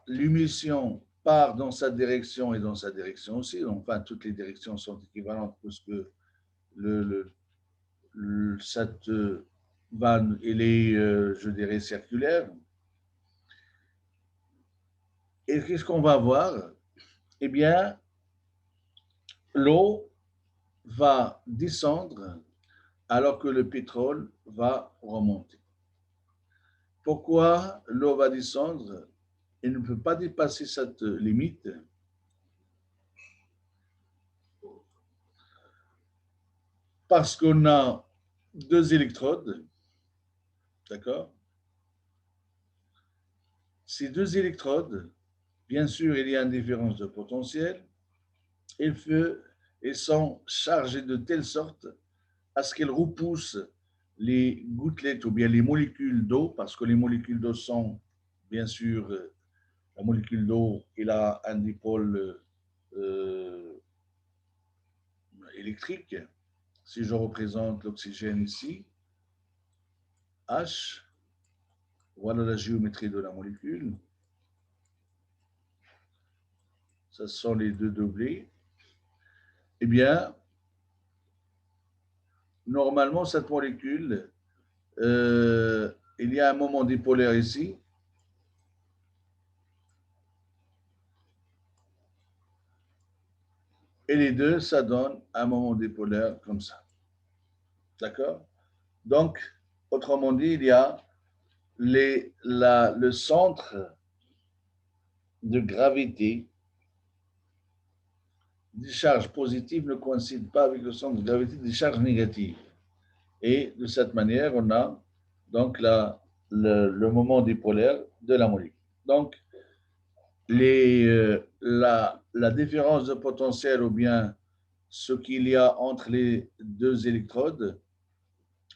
l'émission part dans sa direction et dans sa direction aussi, enfin toutes les directions sont équivalentes puisque cette vanne, elle est, je dirais, circulaire. Et qu'est-ce qu'on va voir? Eh bien, l'eau va descendre alors que le pétrole va remonter. Pourquoi l'eau va descendre? Elle ne peut pas dépasser cette limite parce qu'on a deux électrodes, d'accord? Ces deux électrodes, bien sûr, il y a une différence de potentiel, elles sont chargées de telle sorte à ce qu'elles repoussent les gouttelettes ou bien les molécules d'eau, parce que les molécules d'eau sont, bien sûr, la molécule d'eau, il a un dipôle électrique. Si je représente l'oxygène ici, H, voilà la géométrie de la molécule. Ce sont les deux doublés. Eh bien, normalement, cette molécule, il y a un moment dipolaire ici. Et les deux, ça donne un moment dipolaire comme ça. D'accord? Donc, autrement dit, il y a le centre de gravité des charges positives ne coïncide pas avec le centre de gravité des charges négatives. Et de cette manière, on a donc le moment dipolaire de la molécule. Donc, la différence de potentiel ou bien ce qu'il y a entre les deux électrodes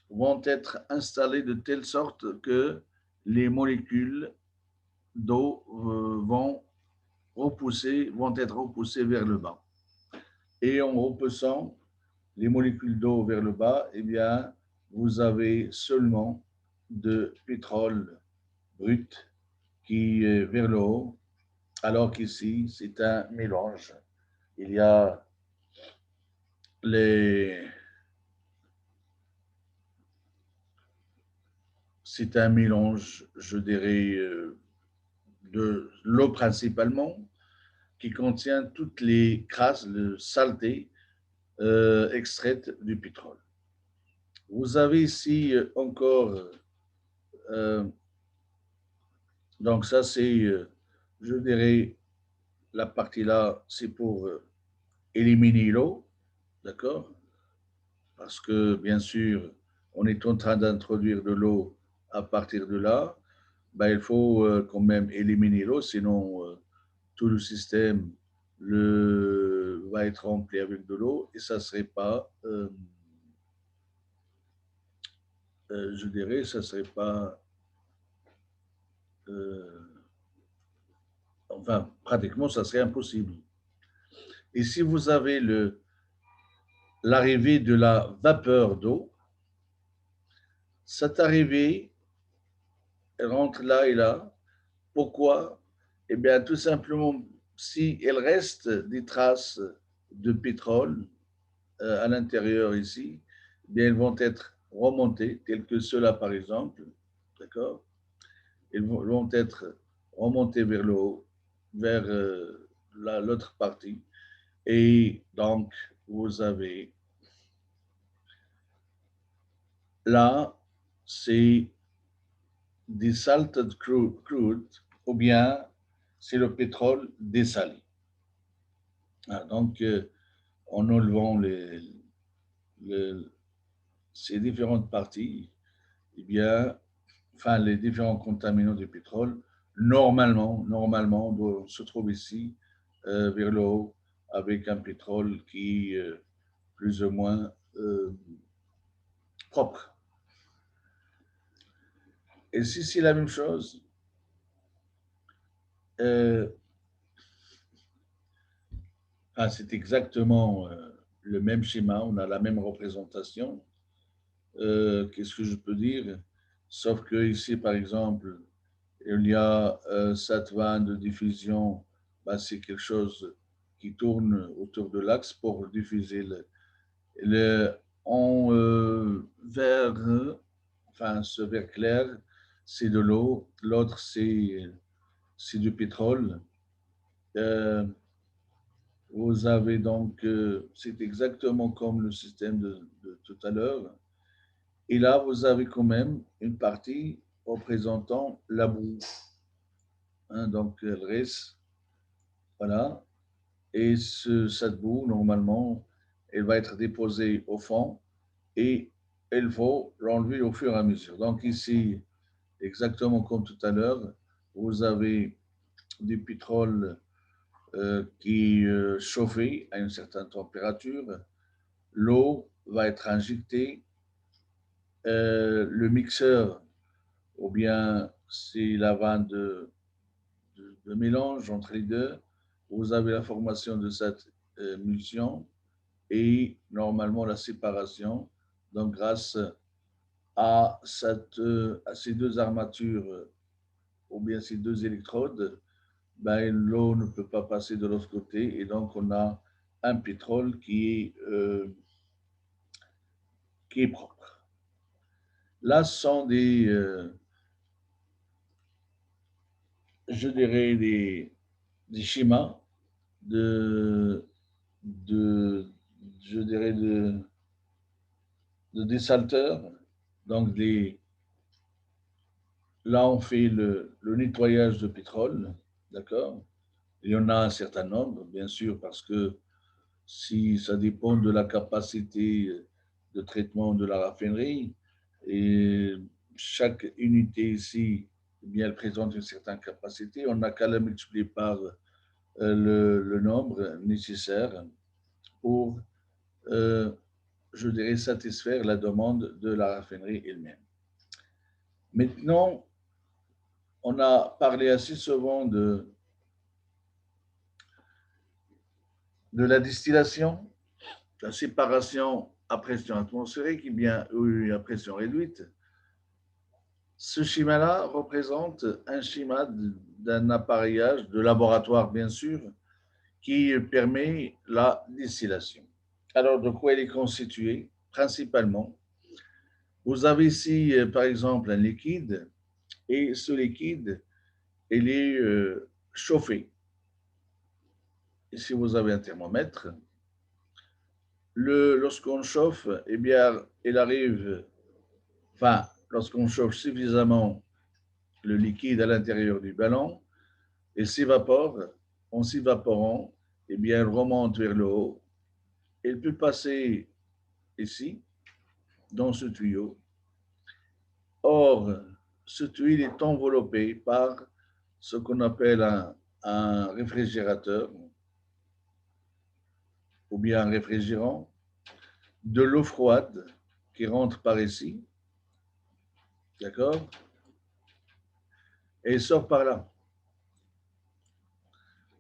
vont être installés de telle sorte que les molécules d'eau vont être repoussées vers le bas. Et en repoussant les molécules d'eau vers le bas, eh bien, vous avez seulement de pétrole brut qui est vers le haut, alors qu'ici, c'est un mélange. Il y a c'est un mélange, je dirais, de l'eau principalement, qui contient toutes les crasses, les saletés extraites du pétrole. Vous avez ici encore, donc ça c'est, je dirais, la partie là, c'est pour éliminer l'eau, d'accord? Parce que bien sûr, on est en train d'introduire de l'eau à partir de là, ben, il faut quand même éliminer l'eau, sinon tout le système va être rempli avec de l'eau et ça ne serait pas, je dirais, ça ne serait pas, enfin, pratiquement, ça serait impossible. Et si vous avez l'arrivée de la vapeur d'eau, cette arrivée, elle rentre là et là. Pourquoi? Eh bien, tout simplement, si elle reste des traces de pétrole à l'intérieur ici, bien, ils vont être remontés, tels que ceux-là par exemple, d'accord? Ils vont être remontés vers le haut, vers l'autre partie. Et donc, vous avez là, c'est des salted crude ou bien c'est le pétrole dessalé. Donc, en enlevant ces différentes parties, eh bien, enfin, les différents contaminants du pétrole, normalement, doivent se trouver ici, vers le haut, avec un pétrole qui est plus ou moins propre. Et si c'est la même chose, c'est exactement le même schéma, on a la même représentation. Qu'est-ce que je peux dire? Sauf que ici, par exemple, il y a cette vanne de diffusion, c'est quelque chose qui tourne autour de l'axe pour diffuser en vert, enfin ce vert clair, c'est de l'eau, l'autre c'est du pétrole. Vous avez donc, c'est exactement comme le système de tout à l'heure. Et là, vous avez quand même une partie représentant la boue. Donc, elle reste, voilà. Et cette boue, normalement, elle va être déposée au fond et il faut l'enlever au fur et à mesure. Donc, ici, exactement comme tout à l'heure, vous avez du pétrole qui est chauffé à une certaine température. L'eau va être injectée. Le mixeur, ou bien c'est la vanne de mélange entre les deux, vous avez la formation de cette émulsion et normalement la séparation. Donc, grâce à ces deux armatures ou bien ces deux électrodes, l'eau ne peut pas passer de l'autre côté et donc on a un pétrole qui est propre. Là, ce sont je dirais, des schémas de je dirais, de dessalteurs. Donc, là, on fait le nettoyage de pétrole, d'accord? Il y en a un certain nombre, bien sûr, parce que si ça dépend de la capacité de traitement de la raffinerie, et chaque unité ici, eh bien, elle présente une certaine capacité, on n'a qu'à la multiplier par le nombre nécessaire pour, je dirais, satisfaire la demande de la raffinerie elle-même. Maintenant, on a parlé assez souvent de la distillation, la séparation à pression atmosphérique et bien à pression réduite. Ce schéma-là représente un schéma d'un appareillage de laboratoire, bien sûr, qui permet la distillation. Alors, de quoi elle est constituée? Principalement, vous avez ici, par exemple, un liquide, et ce liquide, il est chauffé. Ici, vous avez un thermomètre. Lorsqu'on chauffe, eh bien, il arrive, enfin, lorsqu'on chauffe suffisamment le liquide à l'intérieur du ballon, il s'évapore. En s'évaporant, eh bien, il remonte vers le haut. Il peut passer ici, dans ce tuyau. Or, ce tuyau est enveloppé par ce qu'on appelle un réfrigérateur ou bien un réfrigérant, de l'eau froide qui rentre par ici, d'accord, et sort par là.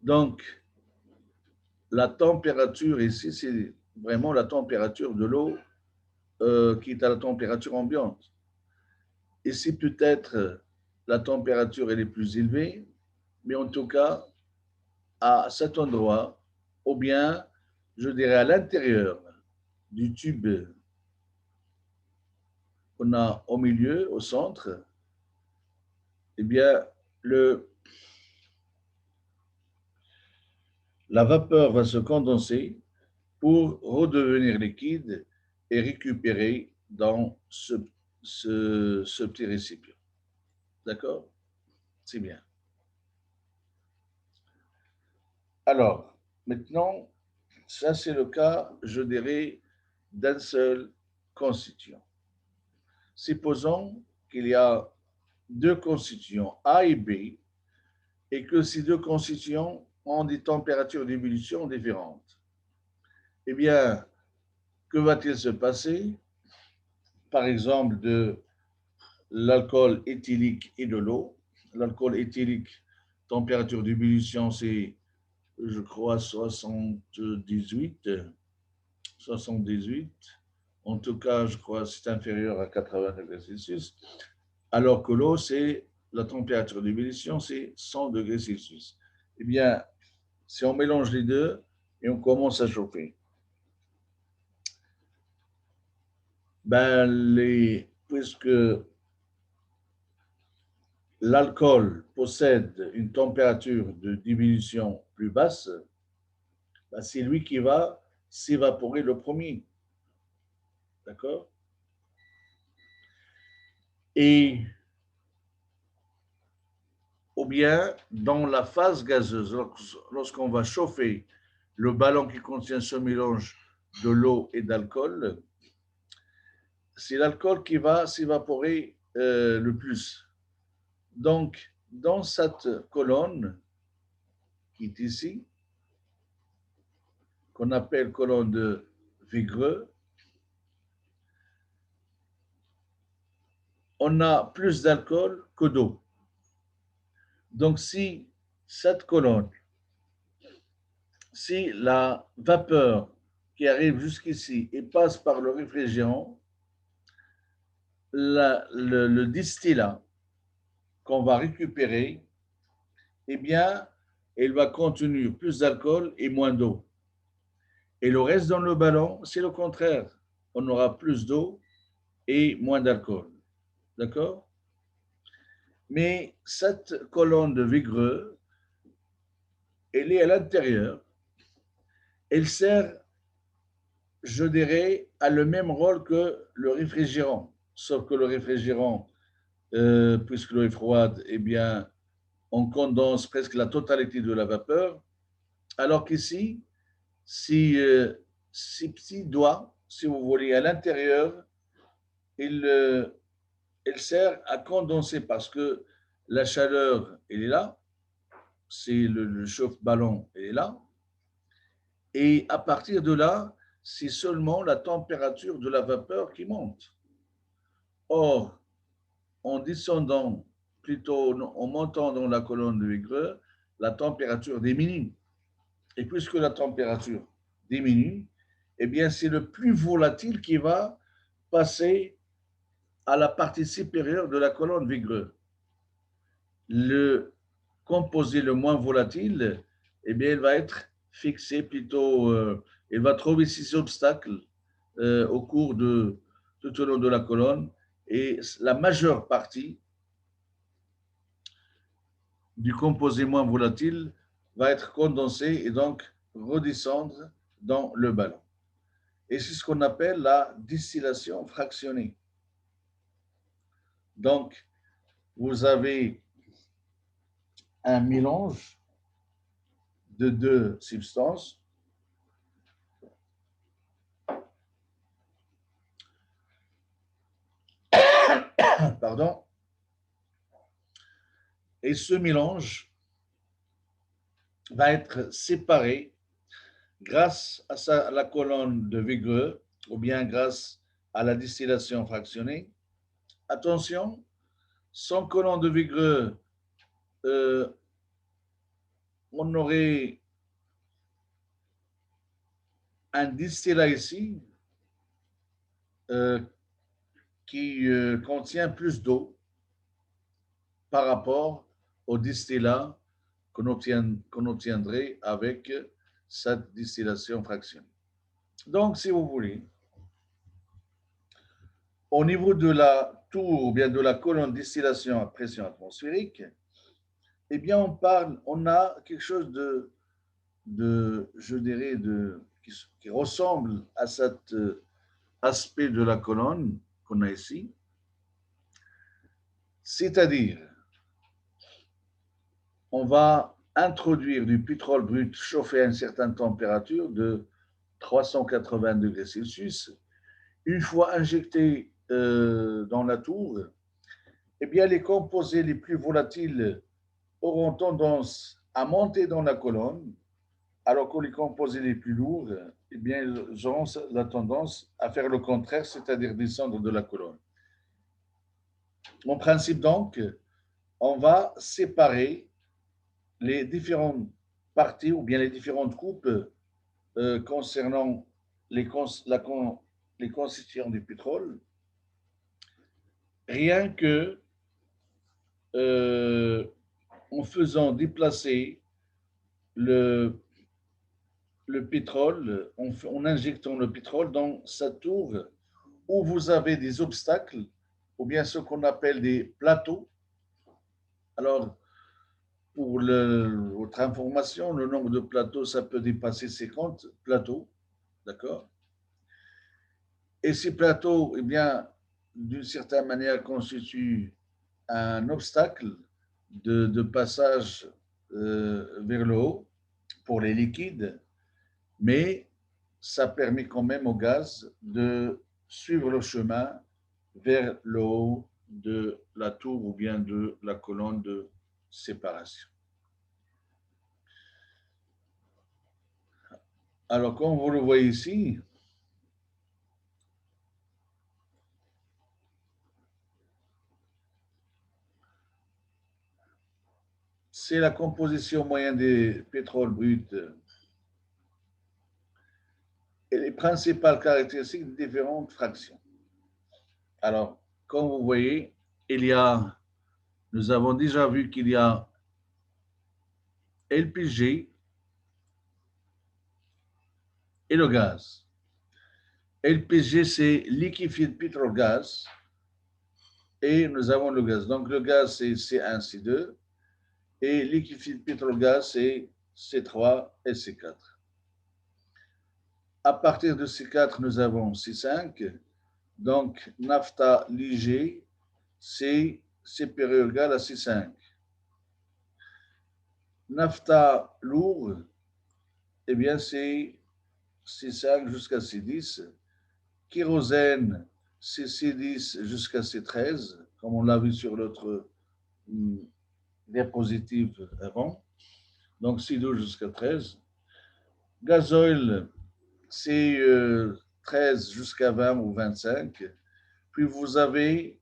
Donc, la température ici, c'est vraiment la température de l'eau qui est à la température ambiante. Ici, peut-être, la température elle est plus élevée, mais en tout cas, à cet endroit, ou bien, je dirais, à l'intérieur du tube on a au milieu, au centre, eh bien, la vapeur va se condenser pour redevenir liquide et récupérer dans ce petit récipient. D'accord? C'est bien. Alors, maintenant, ça c'est le cas, je dirais, d'un seul constituant. Supposons qu'il y a deux constituants A et B et que ces deux constituants ont des températures d'ébullition différentes. Eh bien, que va-t-il se passer, par exemple, de l'alcool éthylique et de l'eau? L'alcool éthylique, température d'ébullition, c'est, je crois, 78. En tout cas, je crois que c'est inférieur à 80 degrés Celsius. Alors que l'eau, c'est la température d'ébullition, c'est 100 degrés Celsius. Eh bien, si on mélange les deux et on commence à chauffer, puisque l'alcool possède une température de diminution plus basse, ben c'est lui qui va s'évaporer le premier. D'accord? Et ou bien dans la phase gazeuse, lorsqu'on va chauffer le ballon qui contient ce mélange de l'eau et d'alcool, c'est l'alcool qui va s'évaporer le plus. Donc, dans cette colonne qui est ici, qu'on appelle colonne de Vigreux, on a plus d'alcool que d'eau. Donc, si cette colonne, si la vapeur qui arrive jusqu'ici et passe par le réfrigérant, le distillat qu'on va récupérer, eh bien, il va contenir plus d'alcool et moins d'eau. Et le reste dans le ballon, c'est le contraire. On aura plus d'eau et moins d'alcool. D'accord? Mais cette colonne de Vigreux, elle est à l'intérieur. Elle sert, je dirais, à le même rôle que le réfrigérant. Sauf que le réfrigérant, puisque l'eau est froide, eh bien, on condense presque la totalité de la vapeur. Alors qu'ici, ces petits doigts, si vous voulez, à l'intérieur, il sert à condenser parce que la chaleur, elle est là, c'est le chauffe-ballon, elle est là. Et à partir de là, c'est seulement la température de la vapeur qui monte. Or, en descendant, plutôt en montant dans la colonne de Vigreux, la température diminue. Et puisque la température diminue, eh bien, c'est le plus volatile qui va passer à la partie supérieure de la colonne Vigreux. Le composé le moins volatile, eh bien, il va être fixé plutôt, il va trouver ses obstacles au cours de tout au long de la colonne et la majeure partie du composé moins volatile va être condensé et donc redescendre dans le ballon. Et c'est ce qu'on appelle la distillation fractionnée. Donc, vous avez un mélange de deux substances. Pardon. Et ce mélange va être séparé grâce à la colonne de Vigreux ou bien grâce à la distillation fractionnée. Attention, sans colonne de Vigreux, on aurait un distillat ici qui contient plus d'eau par rapport au distillat qu'on obtiendrait avec cette distillation fractionnée. Donc, si vous voulez, Au niveau de la tour ou bien de la colonne de distillation à pression atmosphérique, eh bien, on a quelque chose je dirais, qui ressemble à cet aspect de la colonne qu'on a ici. C'est-à-dire, on va introduire du pétrole brut chauffé à une certaine température de 380 degrés Celsius. Une fois injecté dans la tour, eh bien, les composés les plus volatiles auront tendance à monter dans la colonne, alors que les composés les plus lourds, eh bien, ils auront la tendance à faire le contraire, c'est-à-dire descendre de la colonne. En principe, donc, on va séparer les différentes parties ou bien les différentes coupes concernant les constituants du pétrole, rien que euh, en faisant déplacer le, le pétrole, en injectant le pétrole dans sa tour où vous avez des obstacles ou bien ce qu'on appelle des plateaux. Alors, pour votre information, le nombre de plateaux, ça peut dépasser 50 plateaux, d'accord? Et ces plateaux, eh bien, d'une certaine manière, constituent un obstacle de passage vers le haut pour les liquides, mais ça permet quand même au gaz de suivre le chemin vers le haut de la tour ou bien de la colonne de séparation. Alors, comme vous le voyez ici, c'est la composition moyenne des pétroles bruts et les principales caractéristiques des différentes fractions. Alors, comme vous voyez, nous avons déjà vu qu'il y a LPG et le gaz. LPG, c'est liquefied petrol gas, et nous avons le gaz. Donc, le gaz, c'est C1, C2, et liquefied petrol gas, c'est C3 et C4. À partir de C4, nous avons C5, donc naphtha léger, c'est supérieur ou égal à C5. Naphtha lourd, eh bien, c'est C5 jusqu'à C10. Kérosène, c'est C10 jusqu'à C13, comme on l'a vu sur l'autre diapositive avant. Donc C12 jusqu'à 13. Gazoil, c'est 13 jusqu'à 20 ou 25. Puis vous avez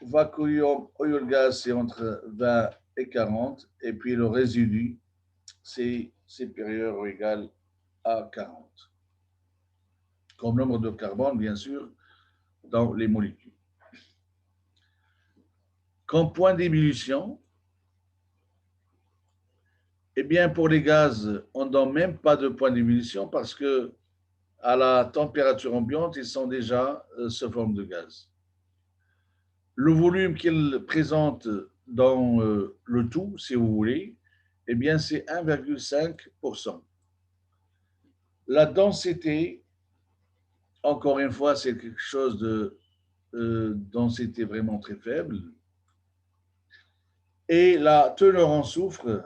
vacuum oil gas, c'est entre 20 et 40. Et puis le résidu, c'est supérieur ou égal à 40. Comme nombre de carbone, bien sûr, dans les molécules. Comme point d'ébullition, eh bien, pour les gaz, on ne donne même pas de point d'ébullition parce que à la température ambiante, ils sont déjà sous forme de gaz. Le volume qu'ils présentent dans le tout, si vous voulez, eh bien, c'est 1,5%. La densité, encore une fois, c'est quelque chose de densité vraiment très faible. Et la teneur en soufre,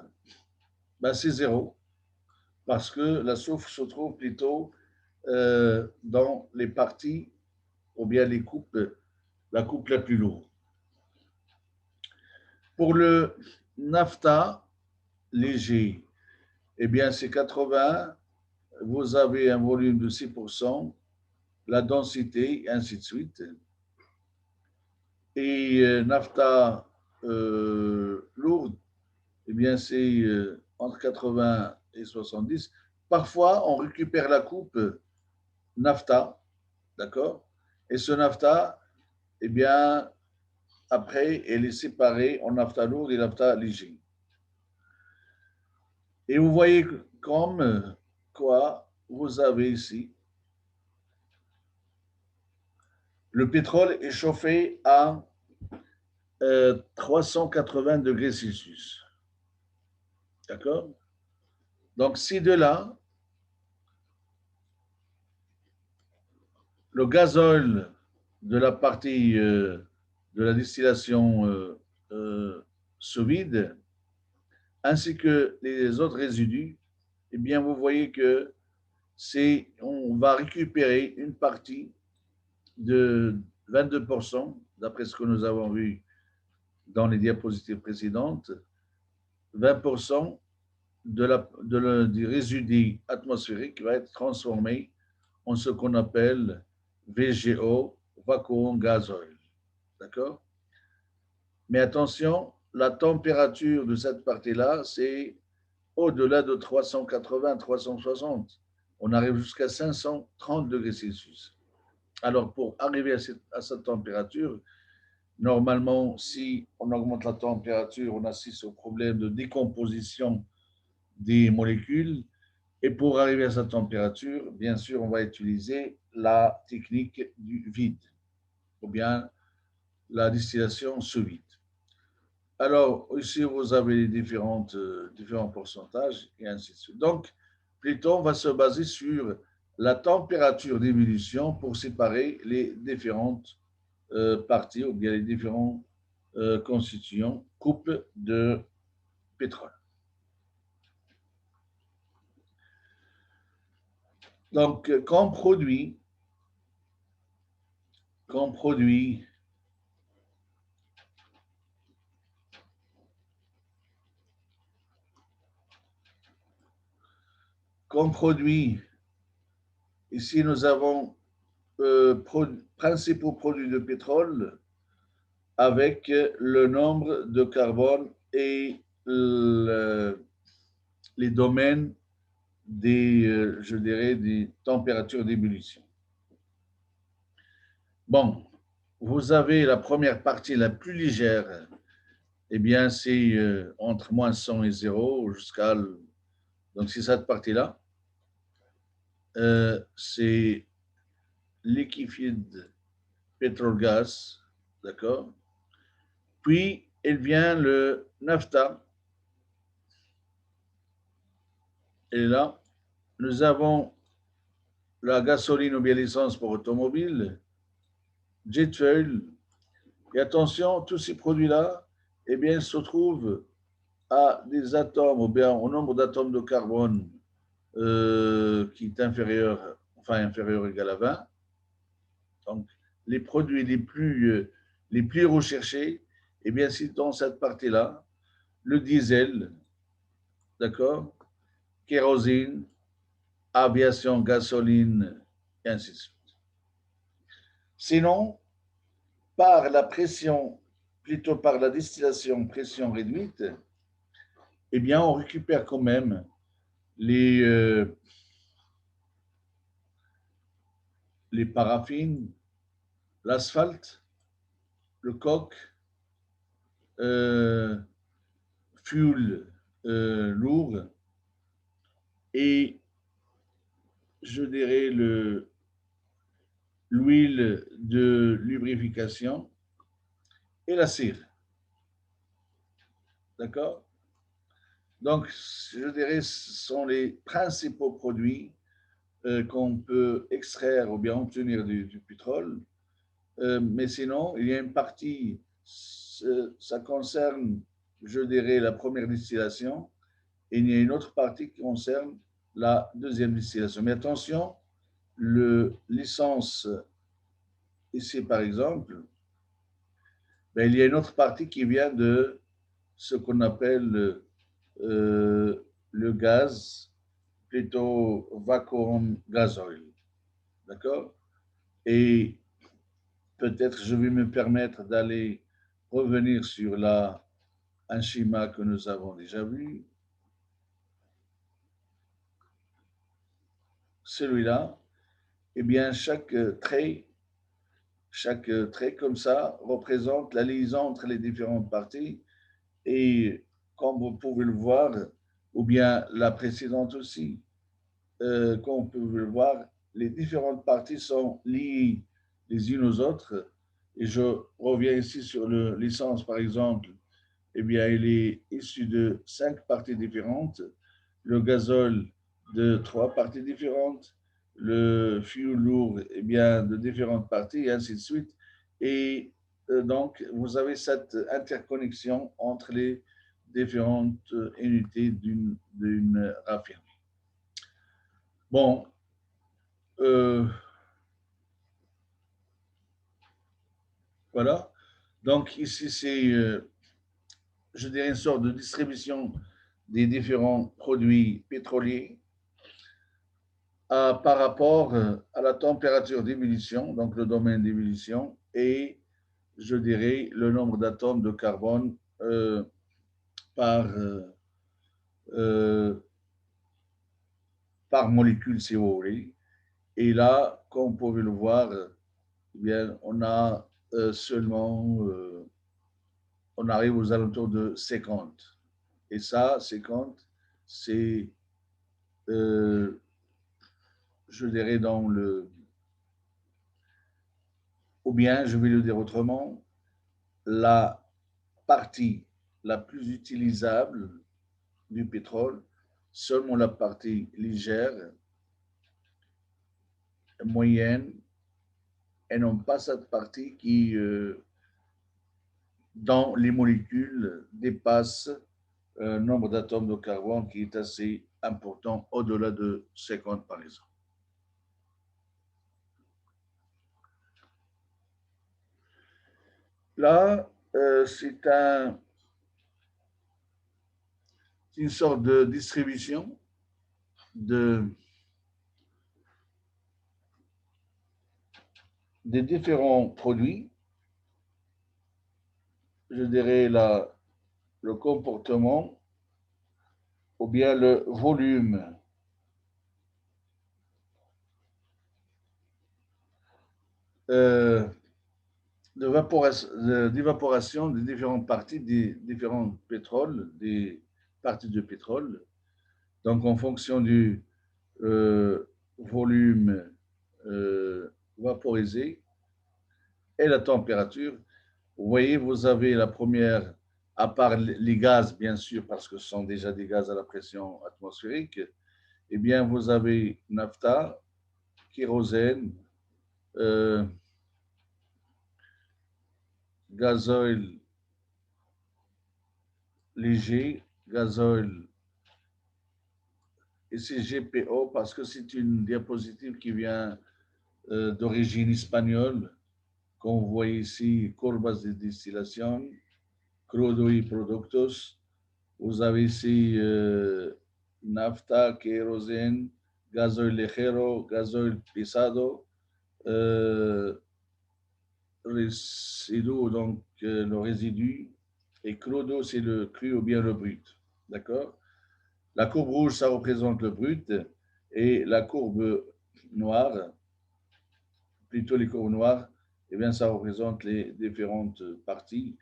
ben, c'est zéro, parce que la soufre se trouve plutôt dans les parties ou bien la coupe la plus lourde. Pour le naphtha léger, eh bien, c'est 80, vous avez un volume de 6%, la densité, ainsi de suite. Et naphtha lourde, eh bien, c'est entre 80 et 70. Parfois, on récupère la coupe naphtha, d'accord? Et ce naphtha, eh bien, après, elle est séparée en naphtha lourde et naphtha léger. Et vous voyez comme quoi vous avez ici Le pétrole est chauffé à 380 degrés Celsius. D'accord? Donc, si de là, le gazole de la partie de la distillation sous vide, ainsi que les autres résidus, eh bien, vous voyez que on va récupérer une partie de 22%, d'après ce que nous avons vu dans les diapositives précédentes, 20% du résidu atmosphérique va être transformé en ce qu'on appelle VGO, vacuum gas oil. D'accord? Mais attention, la température de cette partie-là, c'est au-delà de 380, 360. On arrive jusqu'à 530 degrés Celsius. Alors, pour arriver à cette température, normalement, si on augmente la température, on assiste au problème de décomposition des molécules. Et pour arriver à cette température, bien sûr, on va utiliser la technique du vide, ou bien la distillation sous vide. Alors, ici, vous avez les différents pourcentages, et ainsi de suite. Donc, Platon va se baser sur la température d'ébullition pour séparer les différentes parties, ou bien les différents constituants, coupes de pétrole. Donc, comme produit comme produit, ici nous avons principaux produits de pétrole avec le nombre de carbone et les domaines je dirais, des températures d'ébullition. Bon, vous avez la première partie la plus légère, eh bien c'est entre moins 100 et 0 jusqu'à... Donc c'est cette partie-là. C'est liquefied petrol gas, d'accord? Puis, il vient le NAFTA. Et là, nous avons la gasoline ou bien l'essence pour automobile, jet fuel. Et attention, tous ces produits-là, eh bien, se trouvent à des atomes, ou bien au nombre d'atomes de carbone qui est inférieur ou égal à 20. Donc, les produits les plus recherchés, eh bien, c'est dans cette partie-là, le diesel, d'accord, kérosine, aviation, gasoline, et ainsi de suite. Sinon, par la pression, plutôt par la distillation pression réduite, eh bien, on récupère quand même les paraffines, l'asphalte, le coke, fuel lourd et je dirais l'huile de lubrification et la cire. D'accord? Donc, je dirais, ce sont les principaux produits qu'on peut extraire ou bien obtenir du pétrole. Mais sinon, il y a une partie, ça concerne, je dirais, la première distillation, et il y a une autre partie qui concerne la deuxième distillation. Mais attention, l'essence, ici par exemple, ben, il y a une autre partie qui vient de ce qu'on appelle le gaz, plutôt vacuum gasoil. D'accord? Et peut-être je vais me permettre d'aller revenir sur un schéma que nous avons déjà vu. Celui-là, eh bien, chaque trait comme ça représente la liaison entre les différentes parties. Et comme vous pouvez le voir, ou bien la précédente aussi, comme vous pouvez le voir, les différentes parties sont liées les unes aux autres. Et je reviens ici sur l'essence, par exemple. Eh bien, il est issu de 5 parties différentes. Le gazole de 3 parties différentes. Le fioul lourd, eh bien, de différentes parties, et ainsi de suite. Et donc, vous avez cette interconnexion entre les différentes unités d'une raffinerie. Bon, voilà. Donc, ici, c'est, je dirais, une sorte de distribution des différents produits pétroliers par rapport à la température d'ébullition, donc le domaine d'ébullition, et je dirais le nombre d'atomes de carbone par, euh, par molécule, si vous voulez. Et là, comme vous pouvez le voir, eh bien, on a seulement, on arrive aux alentours de 50. Et ça, 50, c'est, je dirais, dans le... Ou bien, je vais le dire autrement, la partie la plus utilisable du pétrole, seulement la partie légère, moyenne, et non pas cette partie qui, dans les molécules, dépasse un nombre d'atomes de carbone qui est assez important, au-delà de 50 par exemple. Là, c'est une sorte de distribution de, des différents produits, je dirais le comportement ou bien le volume euh, d'évaporation des différentes parties des différents pétroles, des parties de pétrole. Donc, en fonction du volume vaporisé et la température, vous voyez, vous avez la première, à part les gaz, bien sûr, parce que ce sont déjà des gaz à la pression atmosphérique, eh bien, vous avez naphta, kérosène, euh, gazoil léger, gazoil, et c'est GPO parce que c'est une diapositive qui vient d'origine espagnole, comme vous voyez ici, courbas de distillation, crudo y productos. Vous avez ici nafta, kérosène, gazoil ligero, gazoil pesado, résidu, donc le résidu, et crudo, c'est le cru ou bien le brut. D'accord? La courbe rouge, ça représente le brut, et la courbe noire, plutôt les courbes noires, eh bien, ça représente les différentes parties.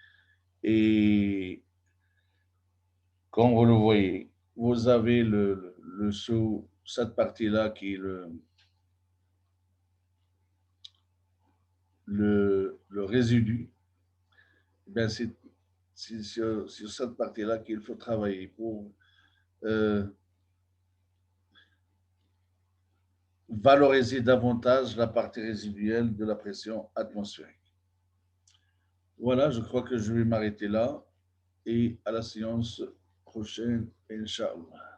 Et comme vous le voyez, vous avez sous cette partie-là qui est le résidu. Eh bien, c'est sur cette partie-là qu'il faut travailler pour euh, valoriser davantage la partie résiduelle de la pression atmosphérique. Voilà, je crois que je vais m'arrêter là et à la séance prochaine, Inch'Allah.